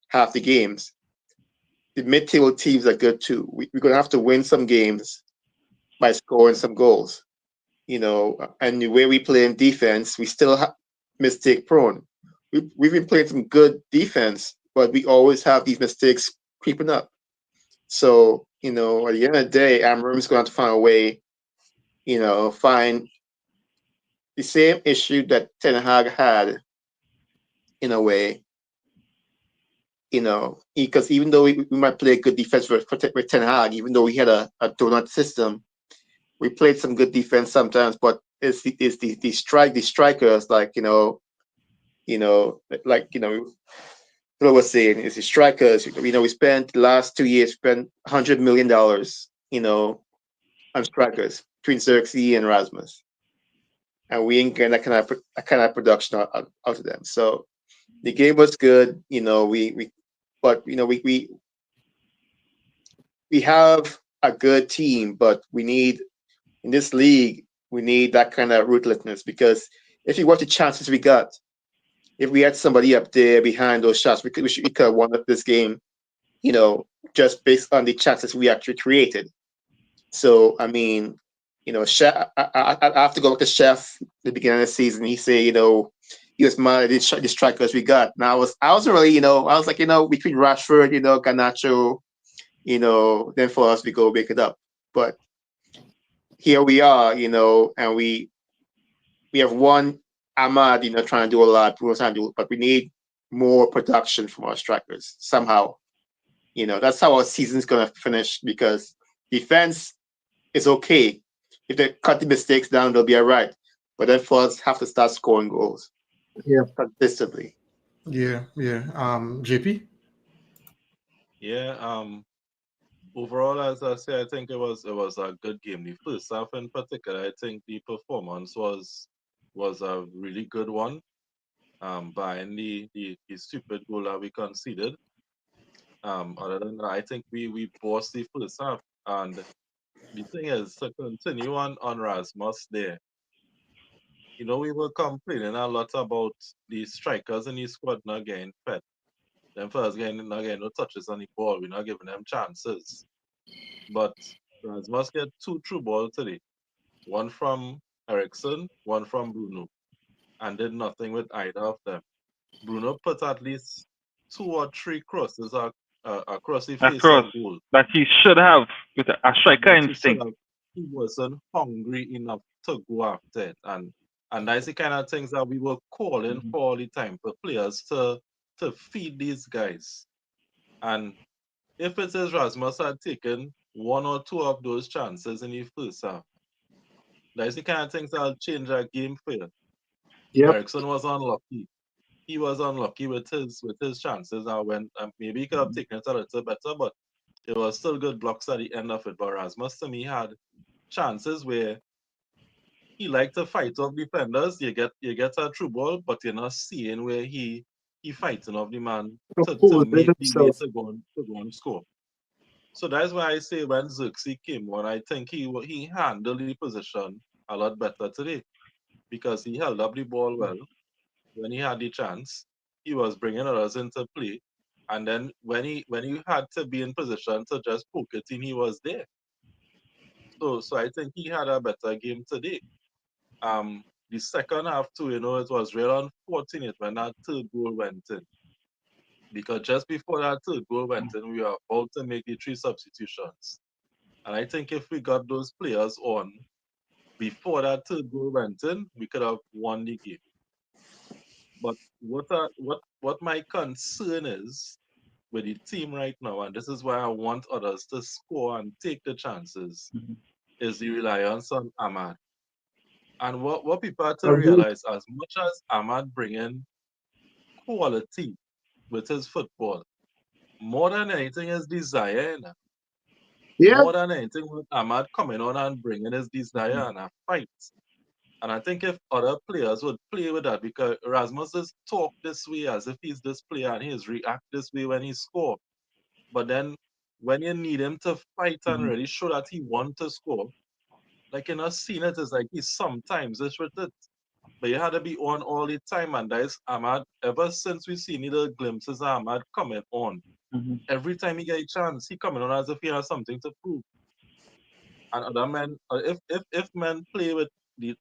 half the games. The mid-table teams are good too. We're gonna have to win some games by scoring some goals. And the way we play in defense, we still mistake prone. We've been playing some good defense, but we always have these mistakes creeping up. So, at the end of the day, Amram's going to have to find a way, find the same issue that Ten Hag had in a way, because even though we might play good defense with Ten Hag, even though we had a donut system, we played some good defense sometimes, but the strikers like like what was saying is the strikers. We spent the last 2 years spent $100 million on strikers between Xerxes and Rasmus, and we ain't getting that kind of production out of them. So the game was good, but we have a good team, but we need in this league we need that kind of ruthlessness because if you watch the chances we got, if we had somebody up there behind those shots, we could have won this game, just based on the chances we actually created. So, I mean, Chef, I have to go back to Chef at the beginning of the season. He said, he was mad at the strikers we got. Now I was really, I was like, between Rashford, Ganacho, then for us we go make it up. But here we are, and we have one Ahmad, trying to do a lot, Bruno's trying to do, but we need more production from our strikers somehow. That's how our season's gonna finish because defense is okay. If they cut the mistakes down, they'll be all right. But then for us, have to start scoring goals yeah. consistently. Yeah. JP. Yeah. Overall, as I say, I think it was a good game. The first half in particular, I think the performance was a really good one. buying the stupid goal that we conceded. Other than that, I think we bossed the first half. And the thing is, to continue on Rasmus there, we were complaining a lot about the strikers in the squad not getting fed. Them first not getting no touches on the ball. We're not giving them chances. But Rasmus get two through ball today. One from Ericsson, one from Bruno, and did nothing with either of them. Bruno put at least two or three crosses across the face across of goal, that he should have with a striker but he should instinct. have. He wasn't hungry enough to go after it, and that's the kind of things that we were calling Mhm. for all the time for players to feed these guys. And if it is Rasmus had taken one or two of those chances in the first half, that's the kind of things that'll change a game for you. Yep. Ericsson was unlucky. He was unlucky with his chances. And when maybe he could have taken it a little better, but it was still good blocks at the end of it. But Rasmus to me had chances where he liked to fight off defenders. You get a true ball, but you're not seeing where he fighting off the man to Proposing make the way himself. to go and score. So that's why I say when Xerxes came on, I think he handled the position a lot better today because he held up the ball well when he had the chance. He was bringing others into play, and then when he had to be in position to just poke it in, he was there. So I think he had a better game today. The second half too, it was real unfortunate when that third goal went in because just before that third goal went in, we were about to make the three substitutions. And I think if we got those players on before that third goal went in, we could have won the game. But what my concern is with the team right now, and this is why I want others to score and take the chances, Mhm. is the reliance on Ahmad. And what people have to Agreed. realize, as much as Ahmad bringing quality with his football, more than anything is desire. Yeah. More than anything, with Ahmad coming on and bringing his desire and a fight. And I think if other players would play with that, because Rasmus is talk this way as if he's this player and he's react this way when he score. But then when you need him to fight and Mhm. really show that he want to score, like you're not seeing it, it's like he sometimes is with it. But you had to be on all the time, and that is Ahmad. Ever since we seen little glimpses of Ahmad coming on, Mhm. every time he get a chance, he coming on as if he has something to prove. And other men, if men play with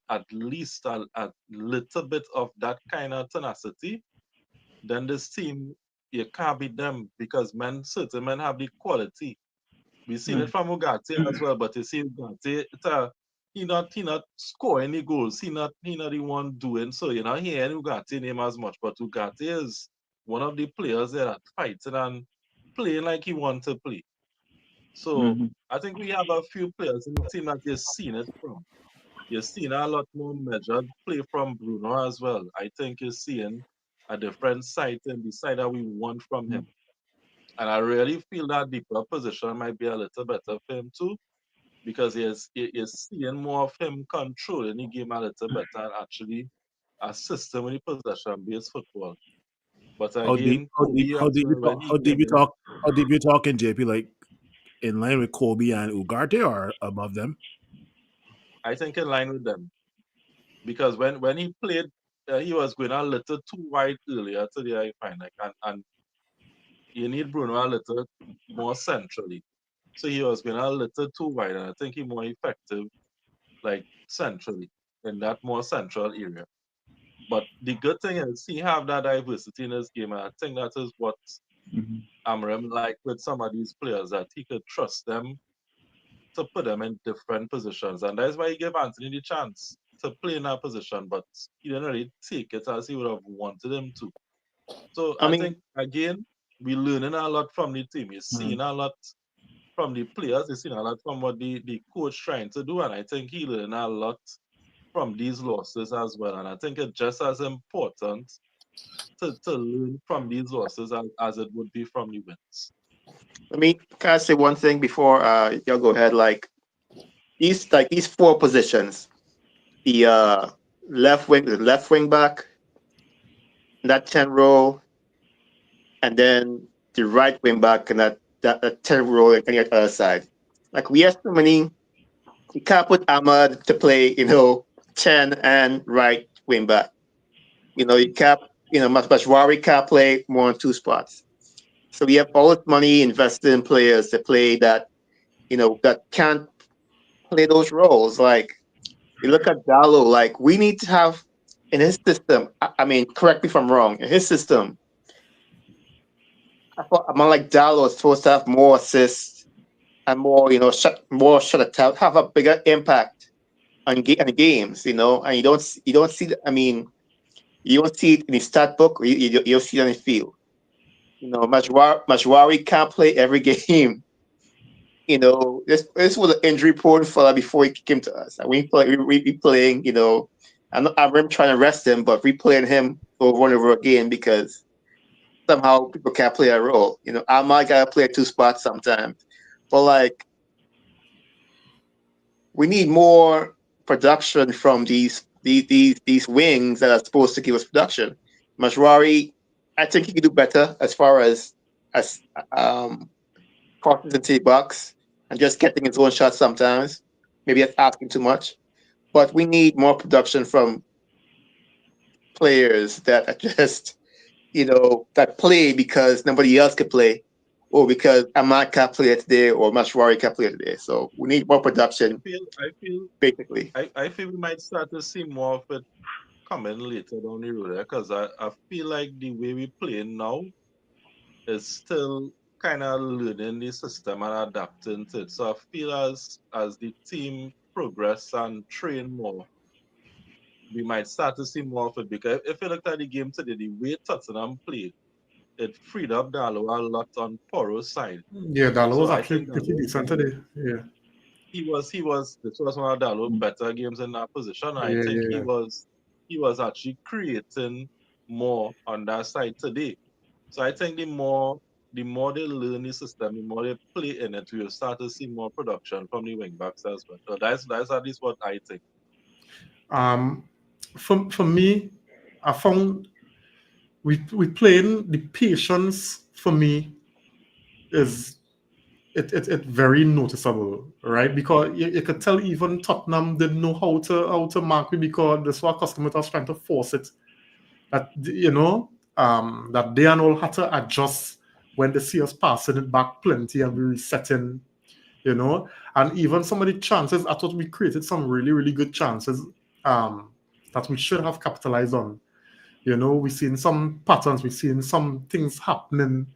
at least a little bit of that kind of tenacity, then this team you can't beat them because certain men have the quality. We've seen it Mhm. from Ugarte as well, but you see Ugarte, he not scoring the goals. He not the one doing so. You're not hearing Ugarte name as much, but Ugarte is one of the players there that fighting and playing like he wants to play. So Mhm. I think we have a few players in the team that you've seen it from. You're seeing a lot more measured play from Bruno as well. I think you're seeing a different side in the side that we want from him. And I really feel that deeper position might be a little better for him too, because you're seeing more of him controlling the game a little better and actually assisting with the possession-based football. But How deep? again, How deep? Kobe How as deep you well, when talk? he How deep came you in, talk? How deep you talking, JP? Like in line with Kobe and Ugarte, or above them? I think in line with them. Because when he played, he was going a little too wide earlier today, I find. And you need Bruno a little more centrally. So he was going a little too wide, and I think he more effective like centrally in that more central area. But the good thing is he have that diversity in his game, and I think that is what Mhm. Amram like with some of these players that he could trust them to put them in different positions, and that's why he gave Anthony the chance to play in that position, but he didn't really take it as he would have wanted him to. So I I mean, think again we're learning a lot from the team. You're seeing Mhm. a lot from the players. You're seeing a lot from what the coach trying to do, and I think he learned a lot from these losses as well. And I think it's just as important to learn from these losses as it would be from the wins. can I say one thing before y'all go ahead? These four positions, the left wing back, that 10 role, and then the right wing back and that 10 role on the other side. Like we have so many, you can't put Ahmad to play, 10 and right wing back. You can't, Mashwari can't play more than two spots. So we have all this money invested in players to play that can't play those roles. Like you look at Dallo, like we need to have in his system. I mean, correct me if I'm wrong. In his system, I thought a man like Dallo is supposed to have more assists and more, shut attack, have a bigger impact on games. And you don't see. I mean, you don't see it in his stat book. Or you don't see it on the field. Majwari can't play every game. This was an injury prone fella before he came to us. And we playing, I remember trying to rest him, but we playing him over and over again because somehow people can't play a role. I might gotta play two spots sometimes. But like we need more production from these wings that are supposed to give us production. Majwari, I think he could do better as far as crosses into the box and just getting his own shots sometimes. Maybe that's asking too much. But we need more production from players that are just, that play because nobody else could play, or because Ahmad can't play it today, or Mashwari can't play it today. So we need more production, basically. I feel we might start to see more of it coming later down the road because I feel like the way we play now is still kind of learning the system and adapting to it. So I feel as the team progress and train more, we might start to see more of it. Because if you look at the game today, the way Tottenham played, it freed up Dallo a lot on Poro's side. Yeah, Dallo was So I actually think pretty decent today. Yeah, this was one of Dallo's better games in that position. I yeah, think he yeah. was actually creating more on that side today. So I think the more they learn the system, the more they play in it, we'll start to see more production from the wing backs as well. So that's at least what I think. Um, for me, I found we playing the patience for me is it very noticeable, right? Because you could tell even Tottenham didn't know how to mark me because this was customer was trying to force it. That that they and all had to adjust when they see us passing it back plenty and we resetting, and even some of the chances I thought we created some really really good chances that we should have capitalized on. We've seen some patterns, we've seen some things happening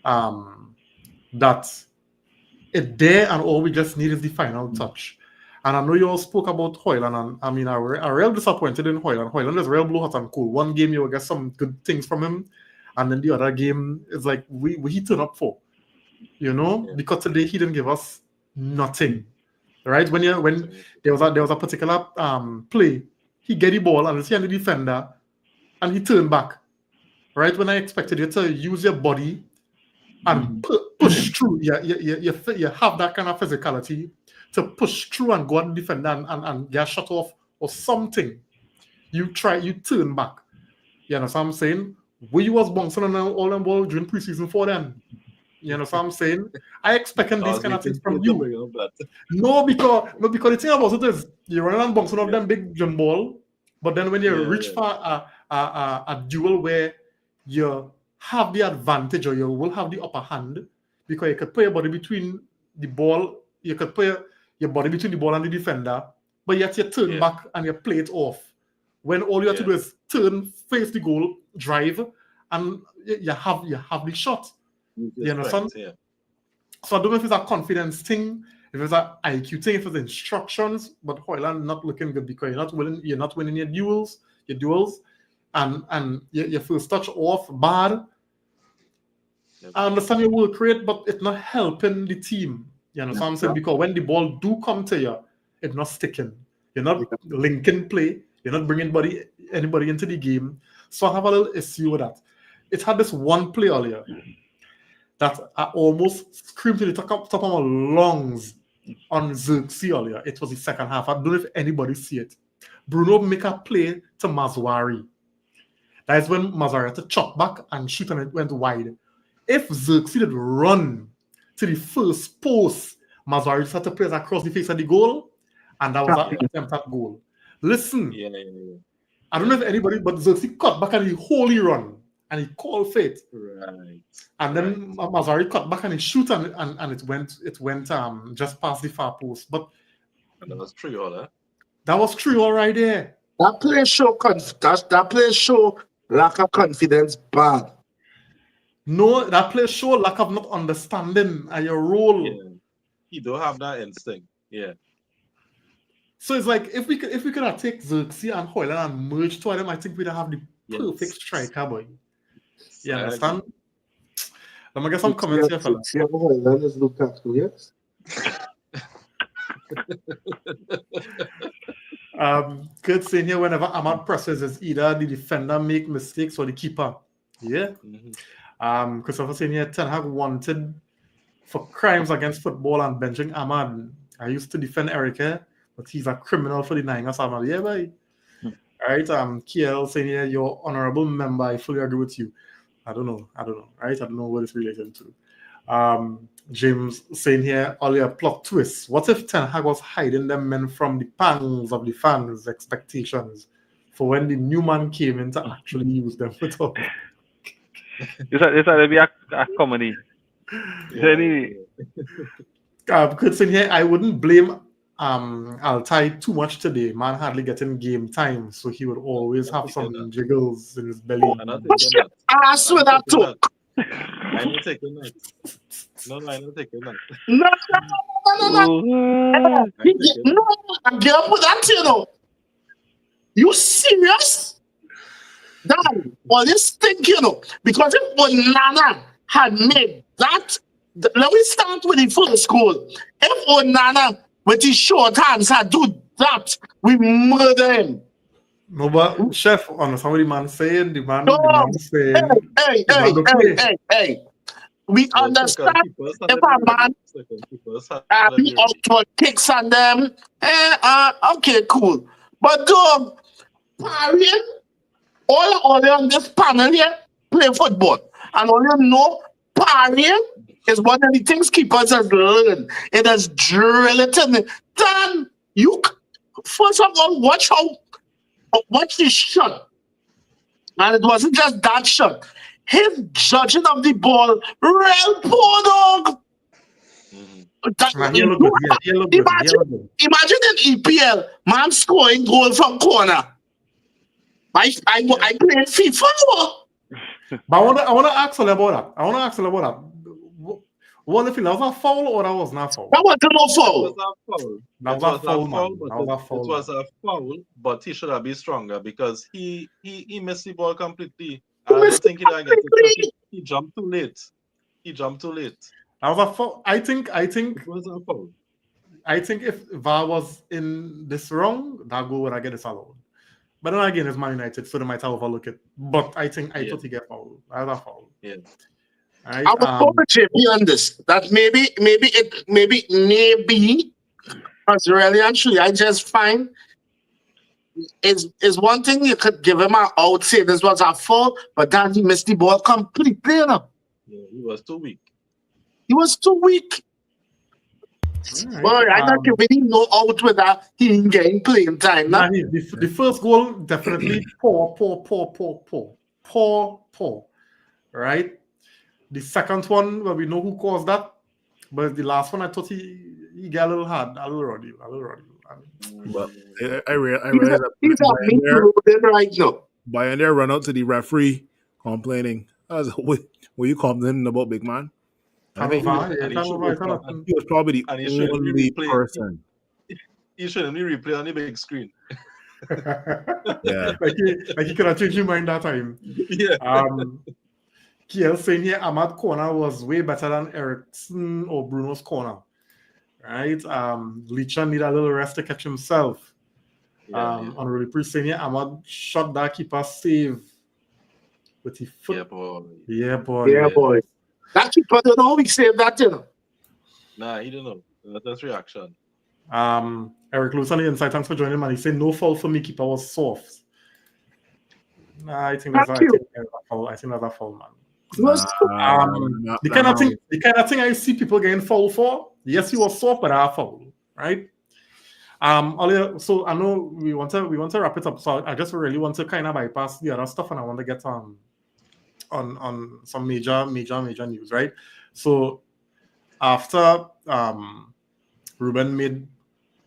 that it there, and all we just need is the final touch. And I know you all spoke about Hoyland, and I mean, I'm real disappointed in Hoyland. Hoyland is real blue hot and cool. One game you will get some good things from him, and then the other game is like we he turn up for, because today he didn't give us nothing, right? When there was a particular play, he get the ball and he and the defender, and he turned back, right? When I expected you to use your body and push through. You have that kind of physicality to push through and go and defend and get shut off or something. You turn back. You know what I'm saying? We was bouncing on all them ball during preseason for them. You know what I'm saying? I expecting I these was kind of things waiting for from you to you. bring up that. No, because the thing about it is you run and bouncing off them big gym ball, but then when you reach Yeah, for a duel where you have the advantage or you will have the upper hand because you could put your body between the ball, you could put your body between the ball and the defender, but yet you turn yeah, back and you play it off. When all you have to yeah. do is turn, face the goal, drive, and you have the shot. Use your You understand? strength, yeah. So I don't know if it's a confidence thing, if it's an IQ thing, if it's instructions, but Hoyland not looking good because you're not winning your duels, and your first touch off bad. Yep. I understand your work rate, but it's not helping the team. You know what I'm saying? Because when the ball do come to you, it's not sticking. You're not linking play. You're not bringing anybody into the game. So I have a little issue with that. It had this one play earlier that I almost screamed to the top of my lungs on Xerxes earlier. It was the second half. I don't know if anybody see it. Bruno make a play to Mazwari. That is when Mazzari had to chop back and shoot and it went wide. If Xerxes did run to the first post, Mazzari just had to play it across the face of the goal, and that was an attempt at goal. Listen, Yeah. I don't know if anybody, but Xerxes cut back and he wholly run, and he called for it. Right. And then Mazzari cut back and he shoot and it went just past the far post. But And that was 3-all, eh? that was 3-all right there. That player show lack of confidence bad. No, that player show lack of not understanding your role. Yeah. He don't have that instinct. Yeah. So it's like if we could have take Xerxes and Hoyland and merge two of them, I think we'd have the perfect striker, boy. You understand? Let me get some comments here, fella. Hoyland is Lukaku, yes. Kurt saying here whenever Ahmad presses, it's either the defender make mistakes or the keeper. Yeah. Christopher saying here Ten Hag wanted for crimes against football and benching Ahmad. I used to defend Eric here, but he's a criminal for denying us Ahmad. Yeah, boy. All right. KL saying here, your honorable member, I fully agree with you. I don't know. Right? I don't know what it's related to. James saying here, earlier plot twist. What if Ten Hag was hiding them men from the pangs of the fans' expectations for when the new man came in to actually use them for talk? It's to be a comedy. Could say here, I wouldn't blame Altai too much today. Man hardly getting game time, so he would always have some jiggles in his belly. Ass with that talk. I'm not taking that. No, I'm not taking that. No. I'm getting with that, you know. You serious? Dan, all this thing, you know, because if Onana had made that, let me start with the first goal. If Onana with his short hands had do that, we murder him. No, but chef, on somebody man saying the man saying hey. We understand if a man be out for kicks on them. Okay, cool. But dog, parrying, all on this panel here play football. And all you know, parrying is one of the things keepers has learned. It has drilled it in. Then you first of all watch this shot. And it wasn't just that shot. His judging of the ball, real poor dog. Imagine in EPL, man scoring goal from corner. I played FIFA. But I want to ask you about that. What if it was a foul or that was not foul? That was no foul. That was a foul, but he should have been stronger because he missed the ball completely. I don't think he didn't get it. He jumped too late. That was a foul. I think it was a foul. I think if VAR was in this wrong, that goal would have get disallowed. But then again, it's Man United, so they might have overlooked it. But I thought he get fouled. That was a foul. Yeah. Right, I would go with JP on this. That maybe, because really actually, I just find is one thing you could give him an out, say this was a foul, but then he missed the ball completely. You know? Yeah, he was too weak. Right, boy, I don't really know out with that. He ain't getting playing time. Nah, the first goal definitely poor. Right. The second one, well, we know who caused that, but the last one, I thought he got a little hard, a little ruddy. But I realized that he's right now. By there, run out to the referee complaining. I was like, were you complaining about big man? I mean, he was probably the only person. He shouldn't be replay on the big screen. Yeah, like he could have changed your mind that time. Yeah. Kiel saying here Ahmad corner was way better than Ericsson or Bruno's corner. Right? Licha need a little rest to catch himself. On really pretty saying here Ahmad shot that keeper save with his foot. Yeah, boy. That keeper don't know he saved that, you know. Nah, he don't know. That's reaction. Eric Lewis on the inside, thanks for joining, man. He said no fault for me, keeper was soft. Nah, I think Thank I you. think there's a foul. I think that's a foul, man. Was The kind of thing I see people getting foul for. Yes, he was soft, but a foul, right? So I know we want to wrap it up. So I just really want to kind of bypass the other stuff, and I want to get on some major news, right? So after Ruben made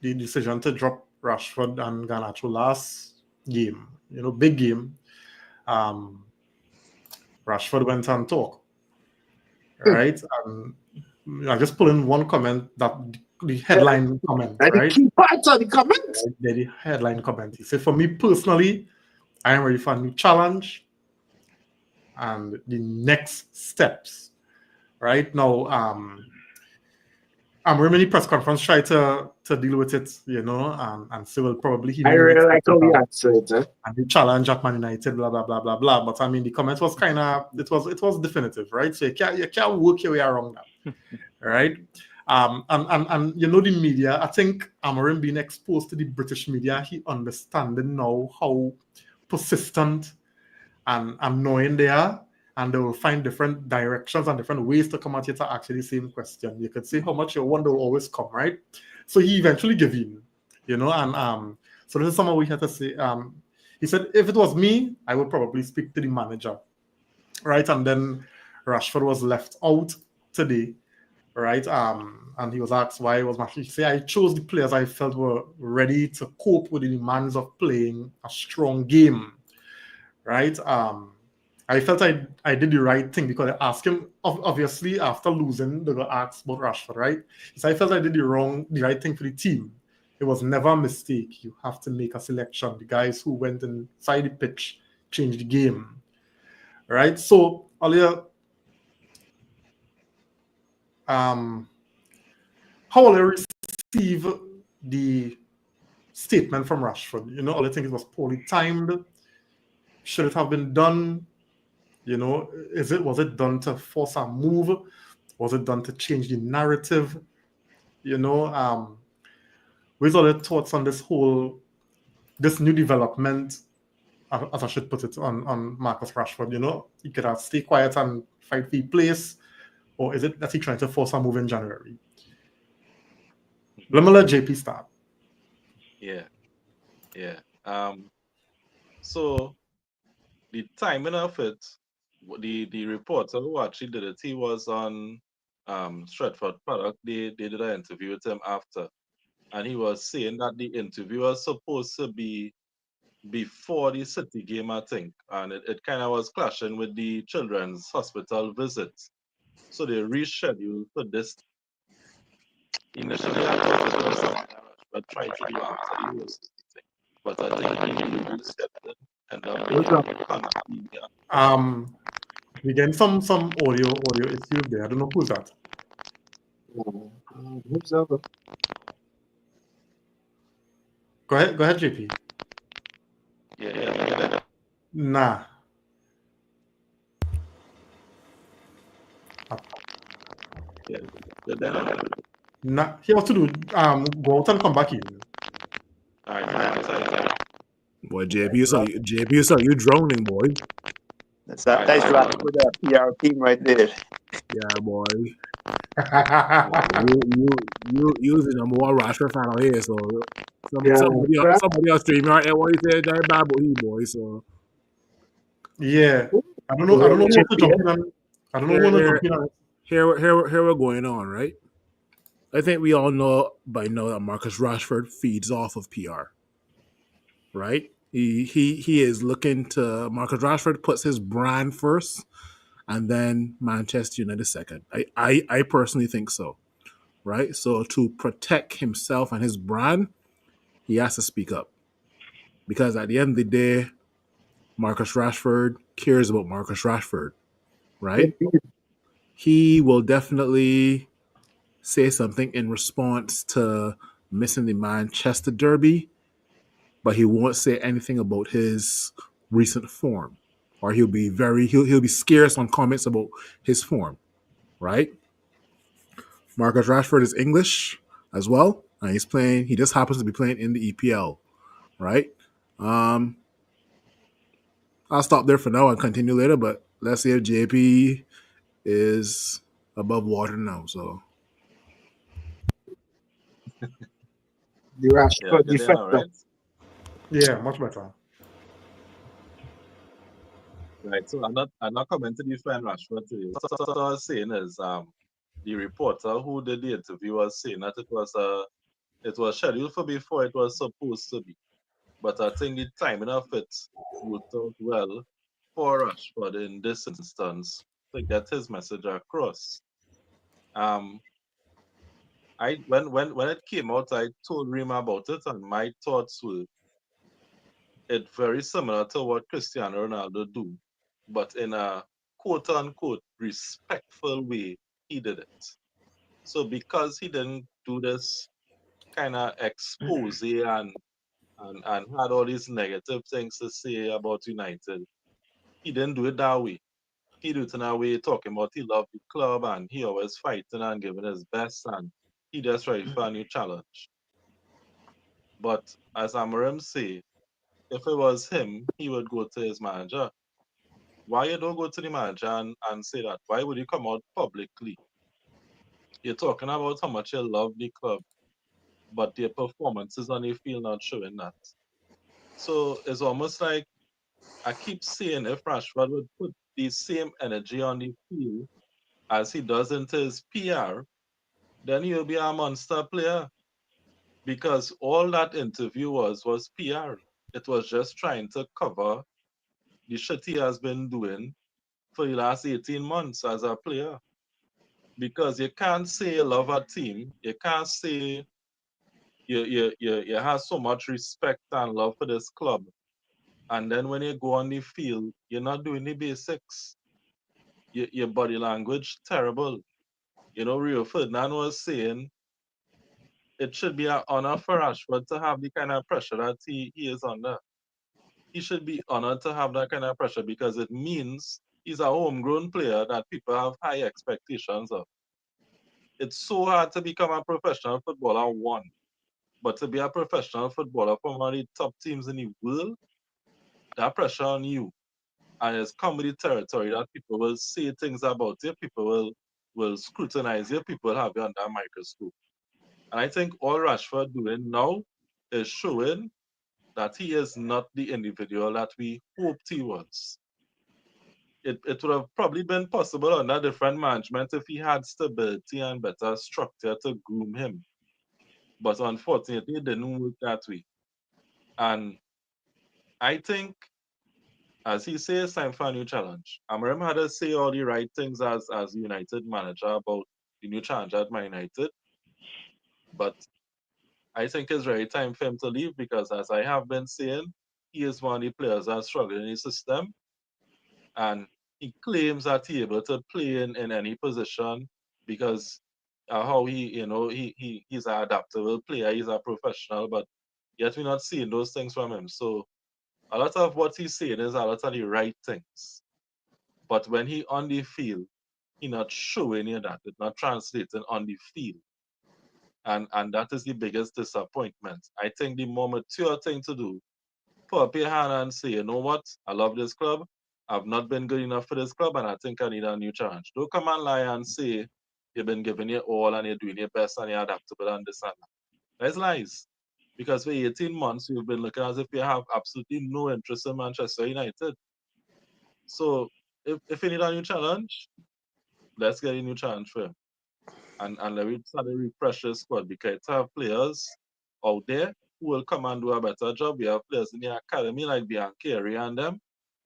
the decision to drop Rashford and Garnacho last game, big game, Rashford went on talk, right? And I just put in one comment, that the headline comment, and right? the key parts of the comment. The headline comment. He said, for me personally, I am ready for a new challenge and the next steps. Right now, Remedy press conference tried to deal with it, and say, well, probably he I really like how he answered it. and the challenge at Man United, blah blah blah blah blah. But I mean, the comment was kind of it was definitive, right? So you can't work your way around that, right? And the media. I think Amorim being exposed to the British media, he understanding now how persistent and annoying they are, and they will find different directions and different ways to come at you to ask you the same question. You can see how much your wonder will always come, right? So he eventually gave in, and so this is something we had to say. He said, if it was me, I would probably speak to the manager, right? And then Rashford was left out today, right? And he was asked why was He said, I chose the players I felt were ready to cope with the demands of playing a strong game, right? I felt I did the right thing because I asked him, obviously, after losing, they got asked about Rashford, right? He said, I felt I did the right thing for the team. It was never a mistake. You have to make a selection. The guys who went inside the pitch changed the game, right? So, Alia, how will I receive the statement from Rashford? I think it was poorly timed. Should it have been done? Was it done to force a move? Was it done to change the narrative? What's all your thoughts on this new development, as I should put it, on Marcus Rashford? He could have stay quiet and fight for his place, or is it that he trying to force a move in January? Let me let JP start. Yeah. So the timing of it, the reporter who actually did it, he was on Stretford Product. They did an interview with him after, and he was saying that the interview was supposed to be before the City game, I think, and it kind of was clashing with the children's hospital visit. So they rescheduled for this. Initially, I thought it was something but tried to do after the Worcester thing. But I think he really stepped in and We getting some audio issues there. I don't know who's that. Who's that? Go ahead, JP. Yeah. Nah. Nah. He has to do go out and come back in. Boy, JP, you saw you droning, boy. That's right with the PR team right there. Yeah, boy. you using a more Rashford fan out here, so somebody else streaming right there. What you say, that bad boy, so yeah. I don't know who to jump in on. I don't know who to jump in on. Here we're going on, right? I think we all know by now that Marcus Rashford feeds off of PR, right? He is looking to Marcus Rashford puts his brand first, and then Manchester United second. I personally think so, right? So to protect himself and his brand, he has to speak up, because at the end of the day, Marcus Rashford cares about Marcus Rashford, right? He will definitely say something in response to missing the Manchester Derby, but he won't say anything about his recent form, or he'll be scarce on comments about his form, right? Marcus Rashford is English as well, and he just happens to be playing in the EPL, right? I'll stop there for now and continue later. But let's see if JP is above water now. So The Yeah, Rashford get there now, defender. right? Yeah, much better. Right. So I'm not coming to defend Rashford to you. What I was saying is the reporter who did the interview was saying that it was scheduled for before it was supposed to be. But I think the timing of it worked out well for Rashford in this instance to get his message across. Um, when it came out, I told Rima about it, and my thoughts were it very similar to what Cristiano Ronaldo do, but in a quote unquote respectful way, he did it. So because he didn't do this kind of expose and had all these negative things to say about United, he didn't do it that way. He do it in a way talking about he loved the club and he always fighting and giving his best and he just ready for a new challenge. But as Amarim say, if it was him, he would go to his manager. Why you don't go to the manager and say that? Why would you come out publicly? You're talking about how much you love the club, but their performances on the field not showing that. So it's almost like I keep saying if Rashford would put the same energy on the field as he does into his PR, then he'll be a monster player. Because all that interview was PR. It was just trying to cover the shit he has been doing for the last 18 months as a player. Because you can't say you love a team, you can't say you have so much respect and love for this club. And then when you go on the field, you're not doing the basics. Your body language terrible. Rio Ferdinand was saying it should be an honor for Rashford to have the kind of pressure that he is under. He should be honored to have that kind of pressure because it means he's a homegrown player that people have high expectations of. It's so hard to become a professional footballer, one, but to be a professional footballer from one of the top teams in the world, that pressure on you. And it's comedy territory that people will say things about you, people will scrutinize you, people will have you under a microscope. And I think all Rashford doing now is showing that he is not the individual that we hoped he was. It would have probably been possible under different management if he had stability and better structure to groom him. But unfortunately, it didn't work that way. And I think, as he says, it's time for a new challenge. Amarim had to say all the right things as United manager about the new challenge at Man United. But I think it's very time for him to leave because, as I have been saying, he is one of the players that's struggling in the system. And he claims that he's able to play in any position because how he's an adaptable player, he's a professional, but yet we're not seeing those things from him. So a lot of what he's saying is a lot of the right things. But when he on the field, he not showing you that. It's not translating on the field. And that is the biggest disappointment. I think the more mature thing to do, put up your hand and say, you know what? I love this club. I've not been good enough for this club and I think I need a new challenge. Don't come and lie and say you've been giving your all and you're doing your best and you're adaptable and this and that. That's lies. Because for 18 months, you've been looking as if you have absolutely no interest in Manchester United. So if you need a new challenge, let's get a new challenge for him. And let me start to refresh the squad because to have players out there who will come and do a better job. We have players in the academy like Biancheri and them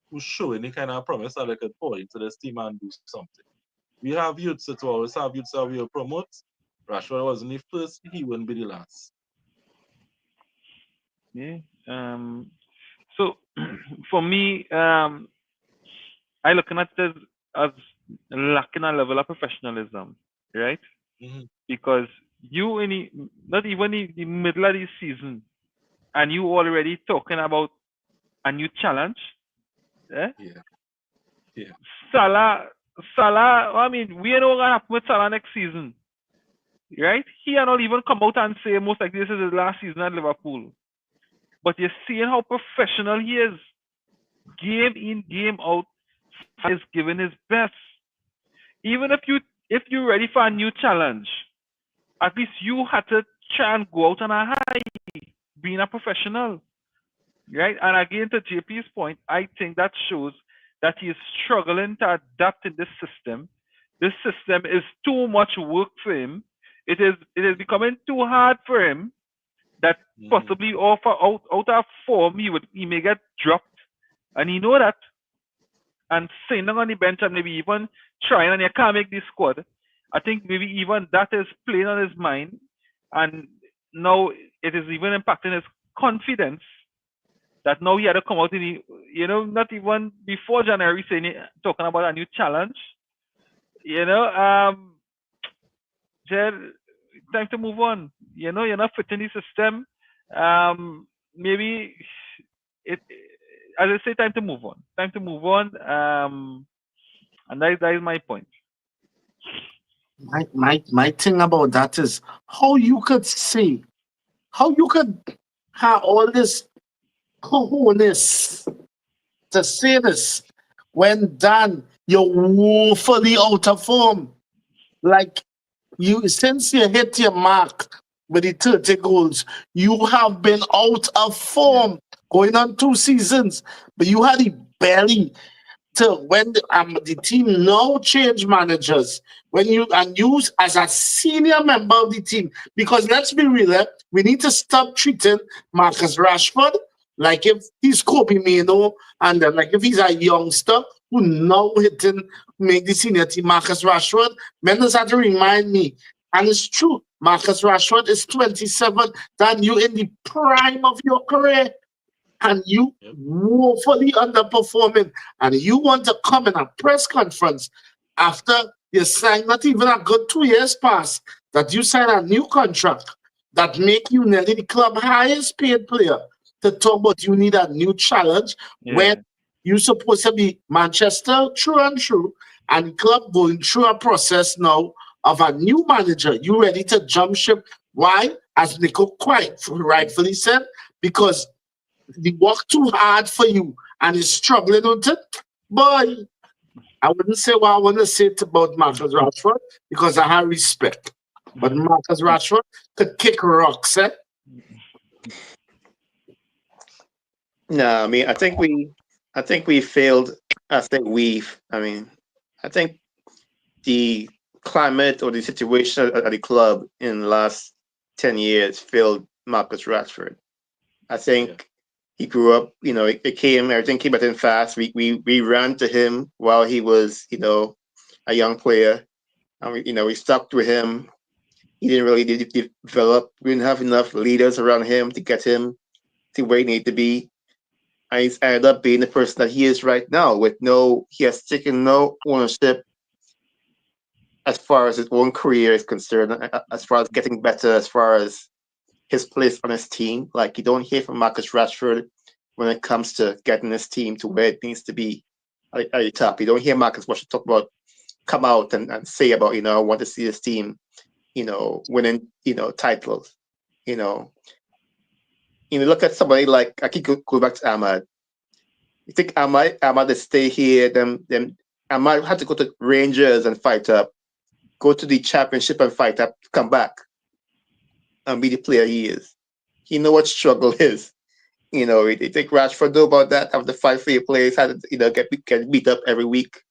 who show any kind of promise that they could pour into this team and do something. We have youths to always have youths that we will promote. Rashford wasn't the first, he wouldn't be the last. Yeah. So for me, I looking at this as lacking a level of professionalism, right? Mm-hmm. Because you not even in the middle of the season, and you already talking about a new challenge. Eh? Yeah, yeah. Salah, Salah. I mean, we know what gonna happen with Salah next season, right? He not even come out and say most likely this is his last season at Liverpool. But you're seeing how professional he is. game in, game out, is giving his best. Even if you're ready for a new challenge, at least you had to try and go out on a high, being a professional, right? And again, to JP's point, I think that shows that he is struggling to adapt in this system. This system is too much work for him. It is becoming too hard for him. That possibly out of form he may get dropped, and he know that. And sitting on the bench and maybe even trying and you can't make this squad. I think maybe even that is playing on his mind, and now it is even impacting his confidence. That now he had to come out in not even before January saying talking about a new challenge. You know, Jed, time to move on. You're not fitting the system. Maybe it as I say, time to move on. Time to move on. And that is my point. My thing about that is how you could have all this cojones to say this when Dan, you're woefully out of form. Like you, since you hit your mark with the 30 goals, you have been out of form going on 2 seasons. But you had the belly to when the team now change managers, when you and use as a senior member of the team, because let's be real, we need to stop treating Marcus Rashford like if he's Kobe Mino, and then like if he's a youngster who now hitting make the senior team. Marcus Rashford, Mendes had to remind me, and it's true. Marcus Rashford is 27, than you in the prime of your career, and you woefully underperforming, and you want to come in a press conference after you sign not even a good 2 years past, that you sign a new contract that make you nearly the club highest paid player, to talk about you need a new challenge when you're supposed to be Manchester true and true, and the club going through a process now of a new manager. You ready to jump ship? Why? As Nico quite rightfully said, because they work too hard for you and is struggling with it. Boy, I wouldn't say what I want to say about Marcus Rashford because I have respect. But Marcus Rashford could kick rocks, eh? No, I mean, I think we failed. I think the climate or the situation at the club in the last 10 years failed Marcus Rashford. I think he grew up, everything came at him fast. We ran to him while he was, a young player. And we stuck with him. He didn't really develop. We didn't have enough leaders around him to get him to where he needed to be. And he's ended up being the person that he is right now he has taken no ownership as far as his own career is concerned, as far as getting better, as far as his place on his team. Like, you don't hear from Marcus Rashford when it comes to getting his team to where it needs to be at the top. You don't hear Marcus Rashford talk about, come out and say about, I want to see this team, winning, titles. Look at somebody like, I keep go back to Ahmad. You think Ahmad to stay here, then Ahmad had to go to Rangers and fight up, go to the championship and fight up, come back and be the player he is. He know what struggle is. You think Rashford know about that, have the fight for your players, had to, get beat up every week.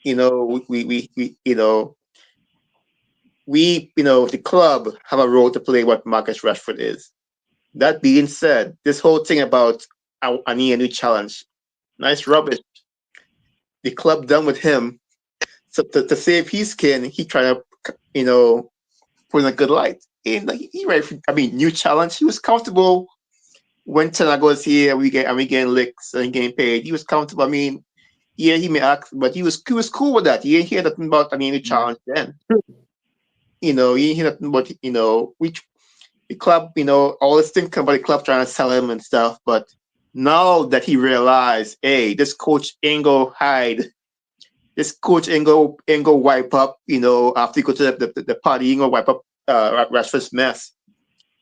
The club have a role to play what Marcus Rashford is. That being said, this whole thing about I need a new challenge, nice rubbish. The club done with him. So to save his skin, he trying to, put in a good light. And he ready for, new challenge. He was comfortable when Tanago was here. We getting licks and getting paid. He was comfortable. He may act, but he was cool with that. He ain't hear nothing about new challenge then. He ain't hear nothing about the club. All this thing come about the club trying to sell him and stuff. But now that he realized, hey, this coach ain't go hide. This coach ain't go wipe up. After you go to the party, he ain't gonna wipe up Rashford's mess.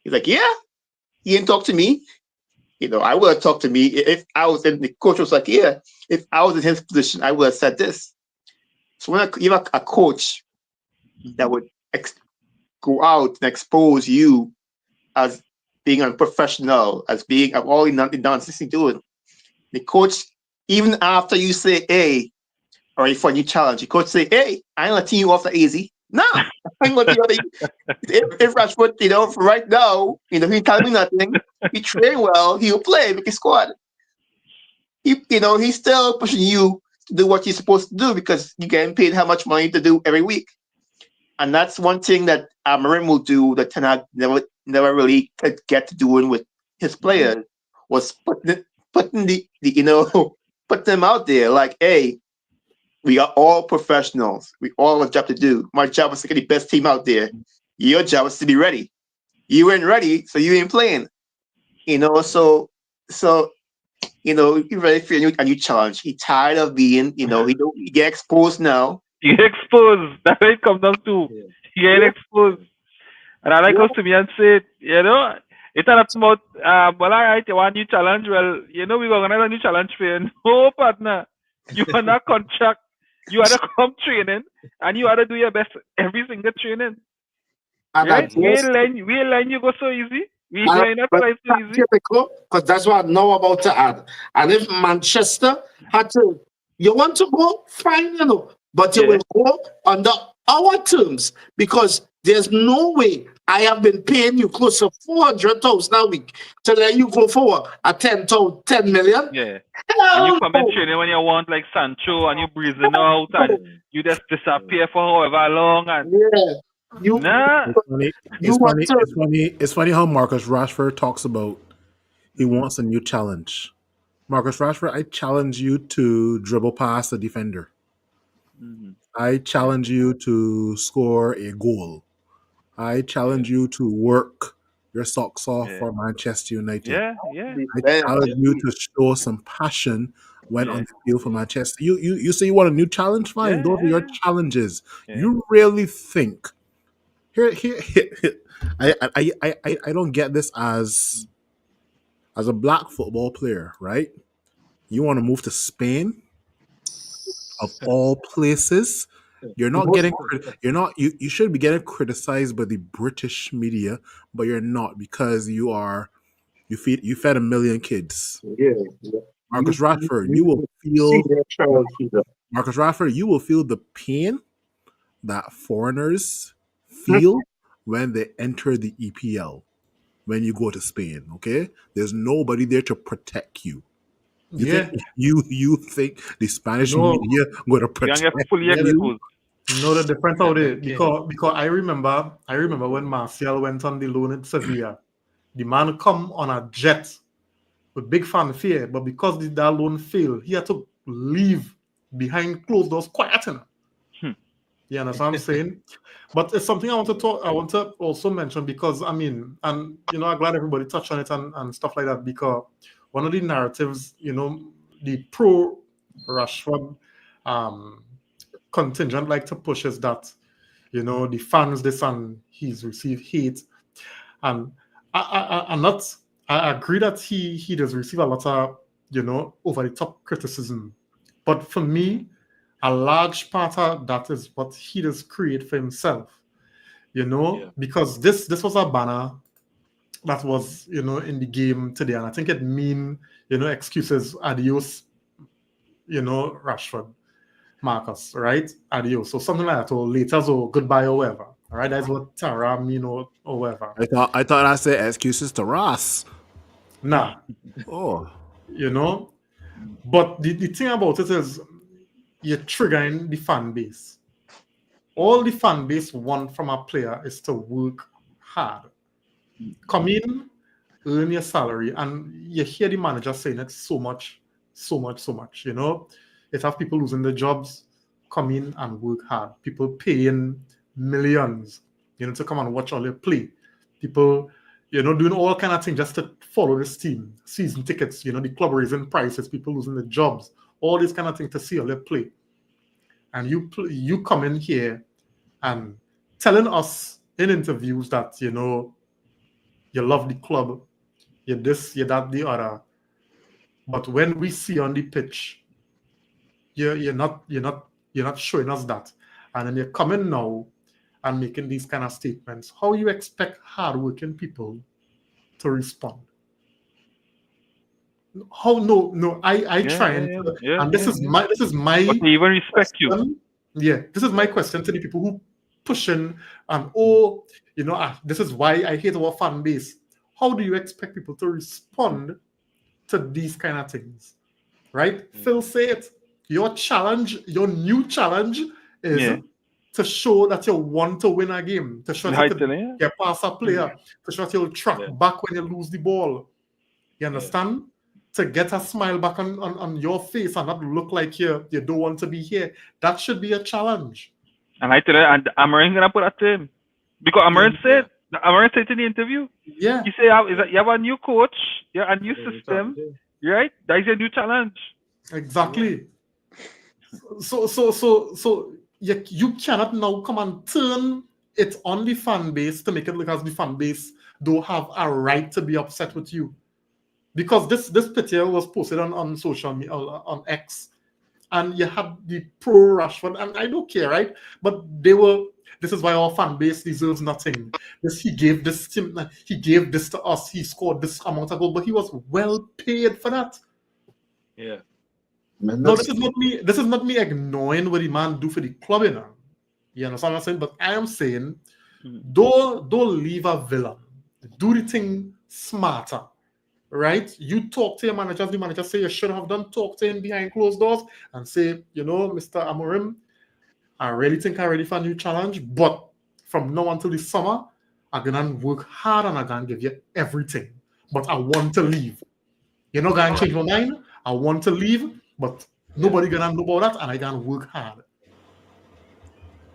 He's like, yeah, he ain't talk to me. I would have talked to me if I was in the coach was like, yeah, if I was in his position, I would have said this. So when you have a coach that would go out and expose you as being unprofessional, as being of all the nonsense you're doing, the coach, even after you say, hey, or for a new challenge, the coach say, hey, I ain't gonna team you off that easy. No, I ain't gonna team you off if Rashford, for right now, he telling me nothing. He train well, he'll play, make his squad. He's still pushing you to do what you're supposed to do because you're getting paid how much money to do every week. And that's one thing that Amarim will do that Ten Hag never really could get to doing with his players was putting the putting them out there like, hey, we are all professionals. We all have a job to do. My job is to get the best team out there. Your job is to be ready. You ain't ready, so you ain't playing. So you're ready for a new challenge. He tired of being, he get exposed now. You get exposed. That's what it comes down to. You get exposed. And I like us to me and say, it's not about, well, all right, you want a new challenge? Well, we organize a new challenge for you. No, partner. You are not contract. You are to come training, and you are to do your best every single training. And right? We line you go so easy. We line not quite so easy. Because that's what I know about to add. And if Manchester had to, you want to go, fine, but you will go under our terms because there's no way I have been paying you close to 400,000 a week to let you go for a 10 million. Yeah. And you come in training when you want like Sancho and you breezing out and you just disappear for however long and It's funny how Marcus Rashford talks about he wants a new challenge. Marcus Rashford, I challenge you to dribble past the defender. Mm-hmm. I challenge you to score a goal. I challenge you to work your socks off for Manchester United. I challenge you to show some passion when on the field for Manchester. You say you want a new challenge? Fine, those are your challenges. You really think here I don't get this as a black football player, right? You want to move to Spain of all places. You're not getting you should be getting criticized by the British media, but you're not because you fed a million kids. Marcus Rashford, you will feel Marcus Rashford, you will feel the pain that foreigners feel when they enter the EPL when you go to Spain. Okay, there's nobody there to protect you. You think the Spanish media going to protect you? No, the difference out there because I remember when Martial went on the loan in Sevilla, the man come on a jet with big fanfare, but because that loan failed, he had to leave behind closed doors, quiet. You understand what I'm saying? But it's something I want to also mention because I'm glad everybody touched on it and stuff like that because one of the narratives, the pro Rashford contingent like to push is that, the fans this and he's received hate. And I agree that he does receive a lot of, over the top criticism. But for me, a large part of that is what he does create for himself, because this was a banner that was, in the game today. And I think it excuses, adios, Rashford, Marcus, right? Adios. So something like that, or later, or goodbye, or whatever. All right, that's what Tara mean, or whatever. I thought I said excuses to Ross. Nah. Oh. But the thing about it is you're triggering the fan base. All the fan base want from a player is to work hard. Come in, earn your salary, and you hear the manager saying it so much. It have people losing their jobs, come in and work hard. People paying millions, to come and watch all their play. People, doing all kind of things just to follow this team. Season tickets, the club raising prices, people losing their jobs, all this kind of thing to see all their play. And you come in here and telling us in interviews that, you love the club, you're this, you're that, the other. But when we see on the pitch, you're not showing us that. And then you're coming now and making these kind of statements. How you expect hardworking people to respond? How no, I trying to, and this is my But they even respect you. question. Yeah, this is my question to the people who pushing and this is why I hate our fan base. How do you expect people to respond to these kind of things? Right? Phil say it. Your new challenge is to show that you want to win a game, to show that you can get past a player, to show that you'll track back when you lose the ball. You understand? To get a smile back on your face and not look like you don't want to be here. That should be a challenge. And I tell you, and Amarin gonna put that to him. Because Amarin said in the interview, he said, you have a new coach, a new system, right? That is a new challenge. Exactly. So you cannot now come and turn it on the fan base to make it look as the fan base don't have a right to be upset with you. Because this picture was posted on social media, on X, and you had the pro Rashford, and I don't care, right? But this is why our fan base deserves nothing. He gave this to us, he scored this amount of goals, but he was well paid for that. Yeah. No, this is not me ignoring what the man do for the club, you know. You understand what I'm saying? But I am saying, don't leave a villain. Do the thing smarter. Right? You talk to your manager, the manager say you should have done, talk to him behind closed doors and say, Mr. Amorim, I really think I'm ready for a new challenge, but from now until the summer, I'm gonna work hard and I'm gonna give you everything. But I want to leave. You're not gonna change my mind. I want to leave, but nobody gonna know about that, and I gonna work hard.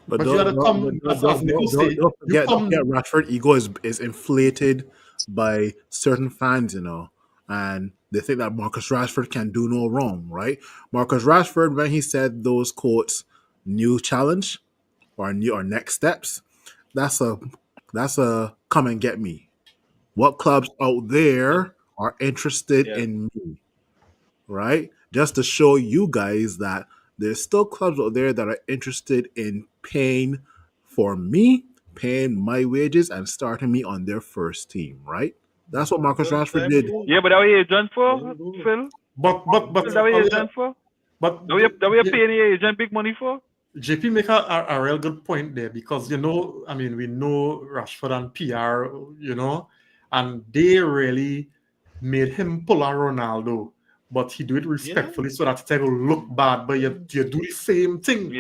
But you gotta come, as Nico say, don't forget Rashford ego is inflated by certain fans, and they think that Marcus Rashford can do no wrong, right? Marcus Rashford, when he said those quotes, new challenge or next steps, that's a come and get me. What clubs out there are interested in me, right? Just to show you guys that there's still clubs out there that are interested in paying for me, paying my wages, and starting me on their first team, right? That's what Marcus Rashford did. Yeah, but that way you're done for, Phil. But that way you're done for. But that way you're paying your agent big money for. JP make a real good point there, because we know Rashford and PR, and they really made him pull a Ronaldo, but he do it respectfully so that it will look bad, but you do the same thing.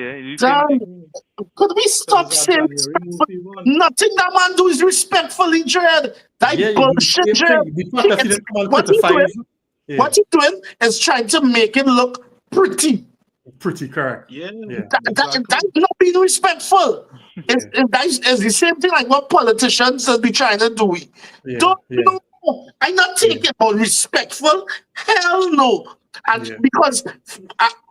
Could we stop saying nothing that man do is respectfully, Dread? That bullshit, Dread. What he's doing is trying to make it look pretty. Pretty correct. That's not being respectful. It's the same thing like what politicians will be trying to do. I'm not taking about respectful. Hell no. And because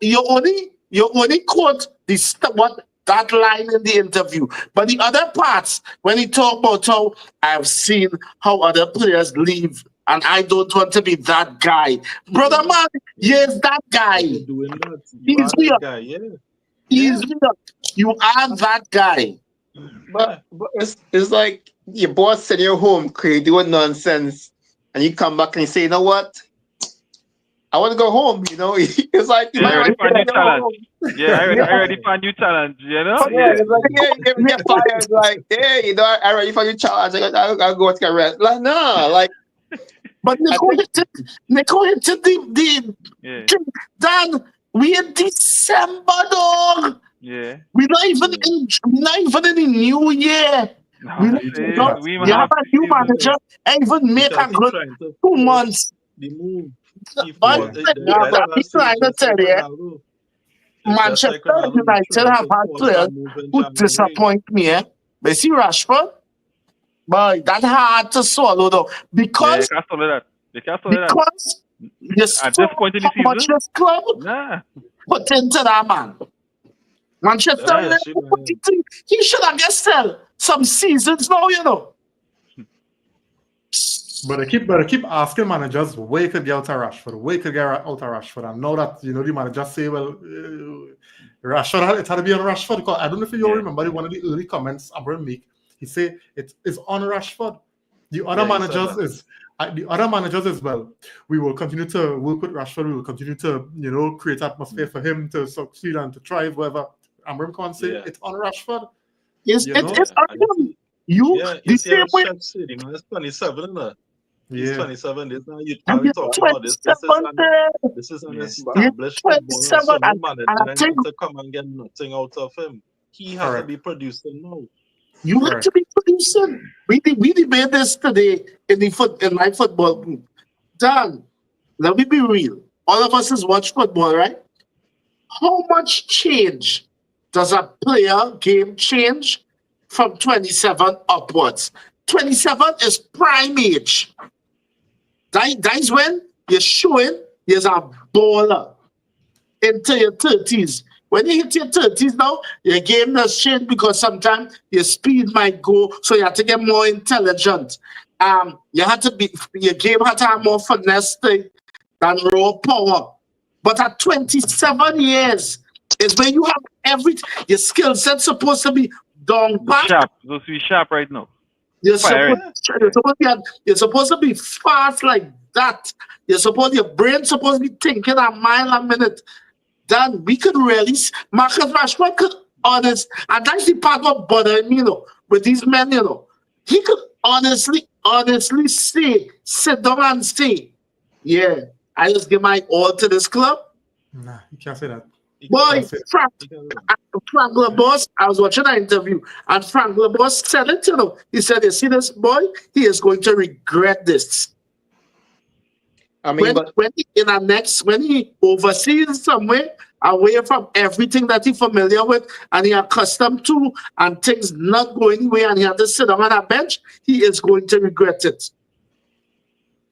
you only quote that line in the interview, but the other parts when he talk about how I've seen how other players leave. And I don't want to be that guy. Brother man, yes, that guy. He's weird. He's weird. You are that guy. But it's like your boss send you home, you doing nonsense, and you come back and you say, you know what? I want to go home, It's like I already found new challenge. I already found new challenge, It's like, you get fired, like, hey, I already found new challenge. I'll go take a rest. Like, no, like. But Nico hit the Dan, we in December, dog. Yeah. We're not even in the new year. You have a new manager, and even make a good 2 months. But I'm trying to tell you, Manchester United have had players who disappoint me. But see Rashford? Boy, that's hard to swallow though. Because they can't swallow that. Because you at this point in the season, much this club put into that man. Manchester United, he should have just sell some seasons now, But I keep asking managers where you could get out of Rashford, where you could get out of Rashford. And now that, the managers say, well, Rashford, it had to be on Rashford. Because I don't know if you all remember one of the early comments Abraham make. He said it is on Rashford. The other managers is, well, we will continue to work with Rashford. We will continue to, create atmosphere for him to succeed and to thrive, whatever. Abraham can't say it's on Rashford. It's on you. Yeah, The you see same how way. Chef said, it's 27, isn't it? He's Yeah. 27. This now you And can't be you're talking about this. 27 there. This is an Yeah. You're established footballer. 27, So no and manager I think to come and get nothing out of him. He has to Correct. be producing now. you have to be producing. We debate this today in my football group. Dan, let me be real. All of us has watched football, right? How much change does a player game change from 27 upwards? 27 is prime age. That's when you're showing you're a baller into your 30s. When you hit your 30s now, your game has changed because sometimes your speed might go, so you have to get more intelligent. Your game had to have more finesse thing than raw power. But at 27 years is when you have everything. Your skill set's supposed to be down pat. Sharp. Supposed to be sharp right now. You're Firing. supposed to be fast like that. Your brain's supposed to be thinking a mile a minute. Then we could really, Marcus Rashford could honest, and that's the part what bothering me, with these men, he could honestly say, sit down and say, yeah, I just give my all to this club. Nah, you can't say that. Boy, Frank Labos, I was watching an interview, and Frank Labos said it, he said, you see this boy, he is going to regret this. I mean, when he overseas somewhere, away from everything that he's familiar with and he accustomed to, and things not going away, and he had to sit down on a bench, he is going to regret it.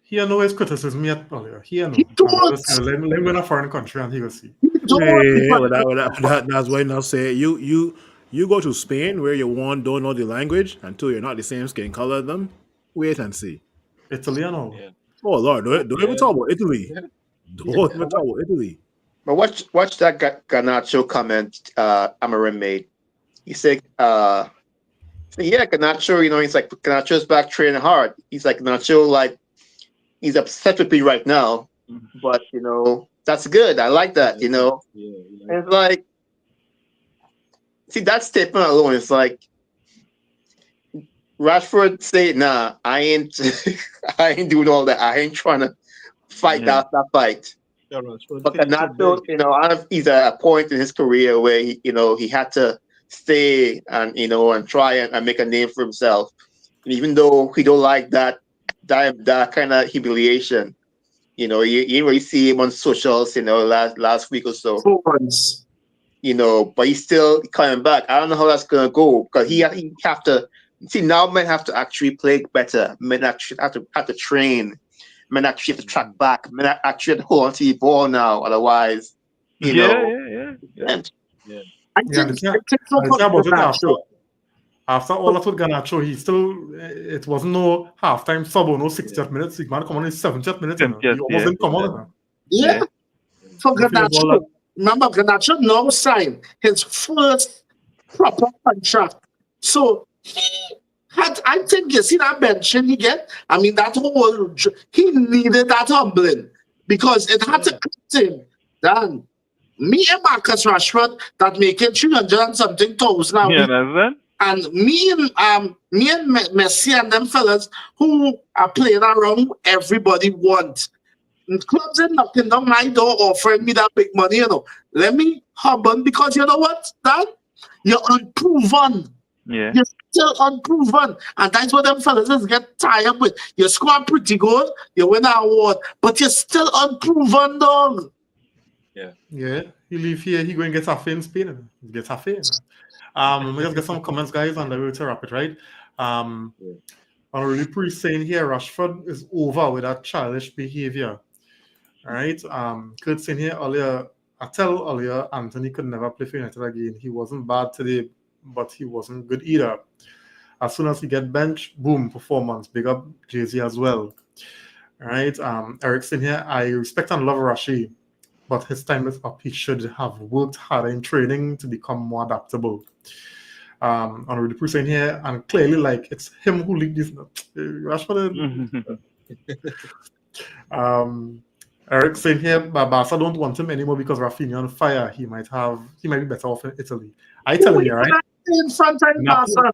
He know his criticism yet earlier. He know. Let him in a foreign country and he will see. That's why now say you go to Spain where you don't know the language, and two, you're not the same skin color as them. Wait and see. Italy and all. Yeah. Oh Lord, don't even talk about Italy. Don't even talk about Italy. but watch that Garnacho comment Amarim made. He said, yeah, Garnacho, he's like, Garnacho's back training hard. He's like, Garnacho, like, he's upset with me right now, but, that's good. I like that, Yeah, It's like, see, that statement alone is like, Rashford say, nah, I ain't I ain't doing all that. I ain't trying to fight that fight. Yeah, Rashford But feels too Garnacho, big. he's at a point in his career where he had to stay and try and make a name for himself. And even though he don't like that kind of humiliation, you really see him on socials, last week or so. 4 months. But he's still coming back. I don't know how that's gonna go because he have to see now. Men have to actually play better. Men actually have to train. Men actually have to track back. Men actually have to hold on to the ball now. Otherwise, Yeah. I think so for Garnacho. After all that with Garnacho, it wasn't no halftime sub or no 60th minutes. He might come on in 70th minutes. He almost didn't come on. Yeah. For Garnacho, remember Garnacho now signed his first proper contract. So I think you see that benching he get. I mean, he needed that humbling because it had to cut him. Then me and Marcus Rashford that making 300 and something thousand a week. And me and Messi and them fellas who are playing around, everybody wants. Clubs are knocking down my door offering me that big money, Let me humble because you know what, Dan? You're unproven. Yeah. You're still unproven. And that's what them fellas just get tired with. You score pretty good, you win an award, but you're still unproven, dog. Yeah. He leave here, he go and get a in Spain. He gets a let me just get some comments, guys, and then we'll wrap it, right? On really pre-saying here, Rashford is over with that childish behavior. All right. Kurt saying here earlier, I tell earlier, Anthony could never play for United again. He wasn't bad today, but he wasn't good either. As soon as he get benched, boom, performance. Big up Jay-Z as well. All right. Ericsson here. I respect and love Rashi, but his time is up. He should have worked harder in training to become more adaptable. On the person here, and clearly, like, it's him who lead this. Rashford. Ericsson here, but Barca don't want him anymore because Rafinha on fire. He might be better off in Italy. I tell him, right? In front of Barca.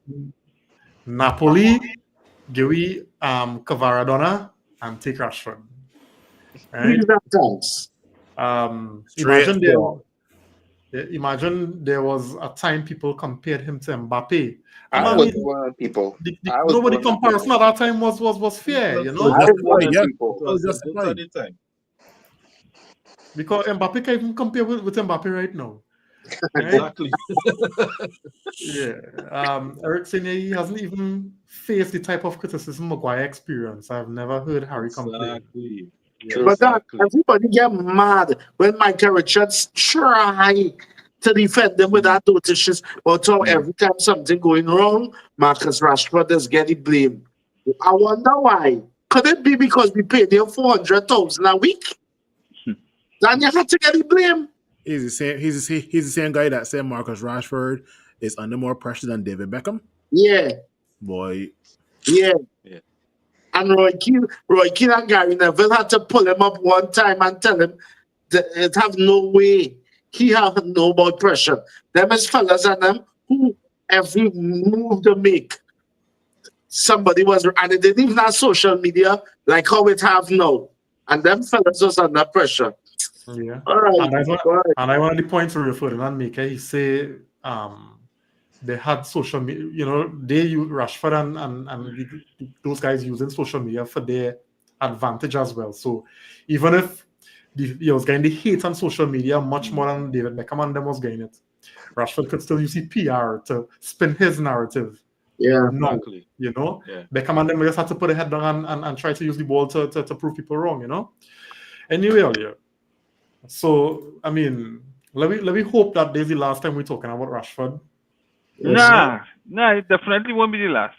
Napoli, Gui, Cavaradona, and take Rashford. Right? Thanks. Imagine there was a time people compared him to Mbappe. I was one of people. Nobody comparison at that time was fair, you know. I was one of people. It was just at the time. Because Mbappe can't even compare with Mbappe right now. Right? Exactly. Yeah. Ericsson, he hasn't even faced the type of criticism Maguire experienced. I've never heard Harry complain. Yeah, but everybody get mad when Michael Richards try to defend them with that notices, but every time something going wrong, Marcus Rashford is getting blamed. I wonder why. Could it be because we paid him 400,000 a week? Then you have to get the blame. He's the same guy that said Marcus Rashford is under more pressure than David Beckham. Yeah. Boy. Yeah. And Roy Keane and Gary Neville had to pull him up one time and tell him that it have no way. He have no more pressure. Them as fellas and them who every move they make, somebody was, and it didn't even have social media like how it have now. And them fellas was under pressure. Yeah. All right. And I want the point to refer to and make he say they had social media, you know, they use Rashford and those guys using social media for their advantage as well. So even if he was getting the hate on social media much more than David Beckham and them was getting it, Rashford could still use the PR to spin his narrative. Yeah. No, exactly. You know, Beckham and them just had to put a head down and try to use the ball to prove people wrong, you know. Anyway, so I mean, let me hope that this is the last time we're talking about Rashford. Nah, it definitely won't be the last.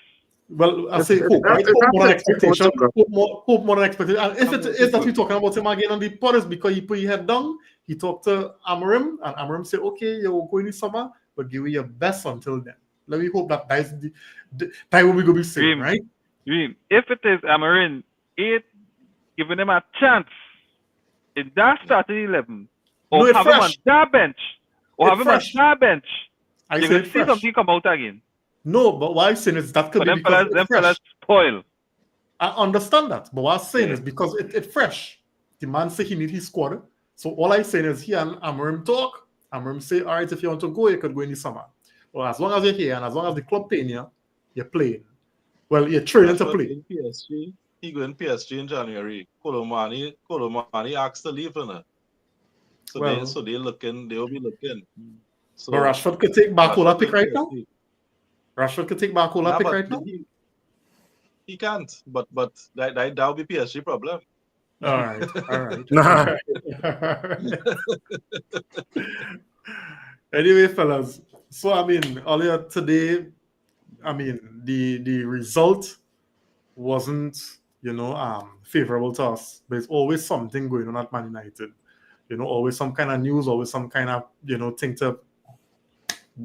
Well, I say hope, right? Hope more than expectation. Hope more than expectation. And if it is that we're talking about him again on the pod, is because he put his head down, he talked to Amorim, and Amorim said, okay, you're going this summer, but give me your best until then. Let me hope that that's the time we go be saying, right? If it is Amorim, giving him a chance in that starting 11, or have him on that bench, or have him on that bench, you will see something come out again. No, but what I'm saying is that could be because them fellas spoil. I understand that, but what I'm saying is because it's fresh. The man say he need his squad. So all I'm saying is here and Amorim talk. Amorim say, all right, if you want to go, you could go in the summer. Well, as long as you're here and as long as the club paying you, you're playing. Well, you're training to play. In PSG, he go in PSG in January. Colomani asked to leave, so they will be looking. So, but Rashford could take Barcola pick right now. Rashford could take Barcola pick right now. He can't, but that will be PSG problem. All right. Anyway, fellas. So I mean, earlier today, I mean, the result wasn't, favorable to us. But it's always something going on at Man United. Always some kind of news, always some kind of, thing to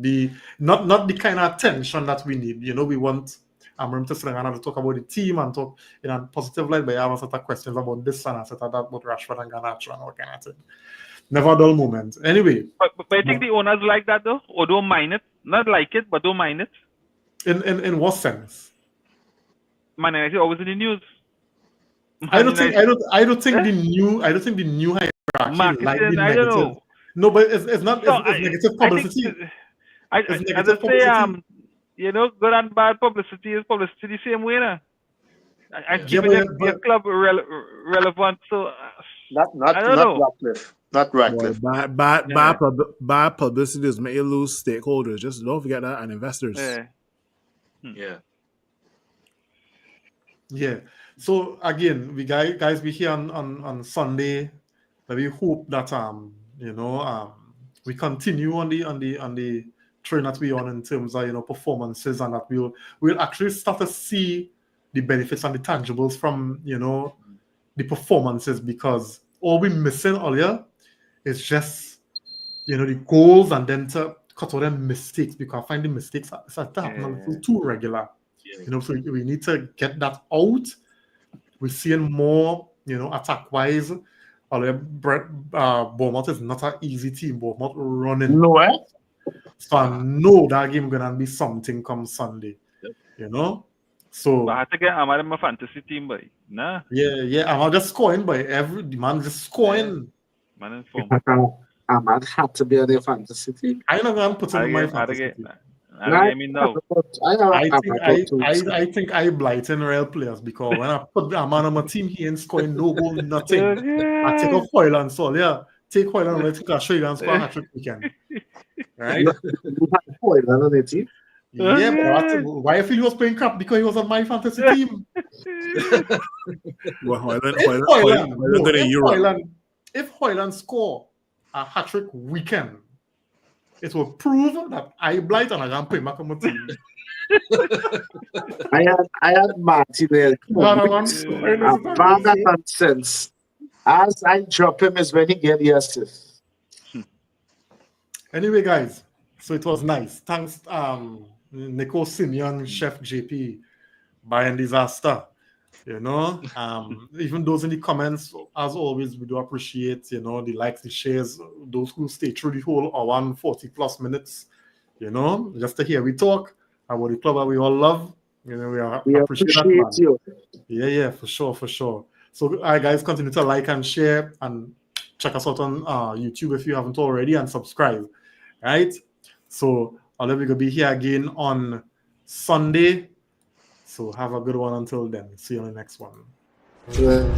be not the kind of attention that we need. We want Amorim to sit down and talk about the team and talk in a positive light, but I have a set of questions about this and a set of that about Rashford and Garnacho and all kind of thing. Never a dull moment. Anyway. But I think the owners like that though, or don't mind it. Not like it, but don't mind it. In what sense? Man United always in the news. I don't think the new hierarchy like the negative. I don't know. No, but it's not. It's negative publicity. It's negative publicity. Good and bad publicity is publicity the same way, now. And keeping your club relevant. So not Ratcliffe. Not Ratcliffe. Bad publicity is make you lose stakeholders. Just don't forget that, and investors. Yeah. So again, we here on Sunday. We hope that we continue on the train that we on in terms of performances, and that we'll actually start to see the benefits and the tangibles from, you know, the performances, because all we're missing earlier is just, you know, the goals and then to cut out them mistakes, because I find the mistakes start to happen a little too regular. Yeah. You know, so we need to get that out. We're seeing more, you know, attack-wise. Bournemouth is not an easy team. Bournemouth running. No, eh? So I know that game gonna be something come Sunday. You know? So But I had to get Ahmad in my fantasy team, boy. Nah, yeah, I'm just scoring by the man just scoring. man in form. Ahmad had to be on their fantasy team. I know I'm putting I in my get, I fantasy get, team. I get me now. I think I blighting real players, because when I put a man on my team, he ain't scoring no goal, nothing. I take off Hoyland, so yeah, take Hoyland. I think I'll show you guys score a hat-trick weekend. Right? You had Hoyland on their team. Yeah, but why I feel he was playing crap? Because he was on my fantasy team. Well, If Hoyland score a hat-trick weekend, it will prove that I blight and I can play back on my team. I had Martin there. That nonsense. As I drop him is when he get the assist. Anyway, guys, so it was nice. Thanks, Nico Simeon, Chef JP, Bayern Disaster. You know, even those in the comments, as always, we do appreciate, you know, the likes, the shares, those who stay through the whole hour and 40 plus minutes, you know, just to hear we talk about the club that we all love. You know, we appreciate that, man. You. Yeah, for sure. So, guys, continue to like and share and check us out on YouTube if you haven't already, and subscribe. Right? So, I'll let you be here again on Sunday. So have a good one until then. See you on the next one. Yeah.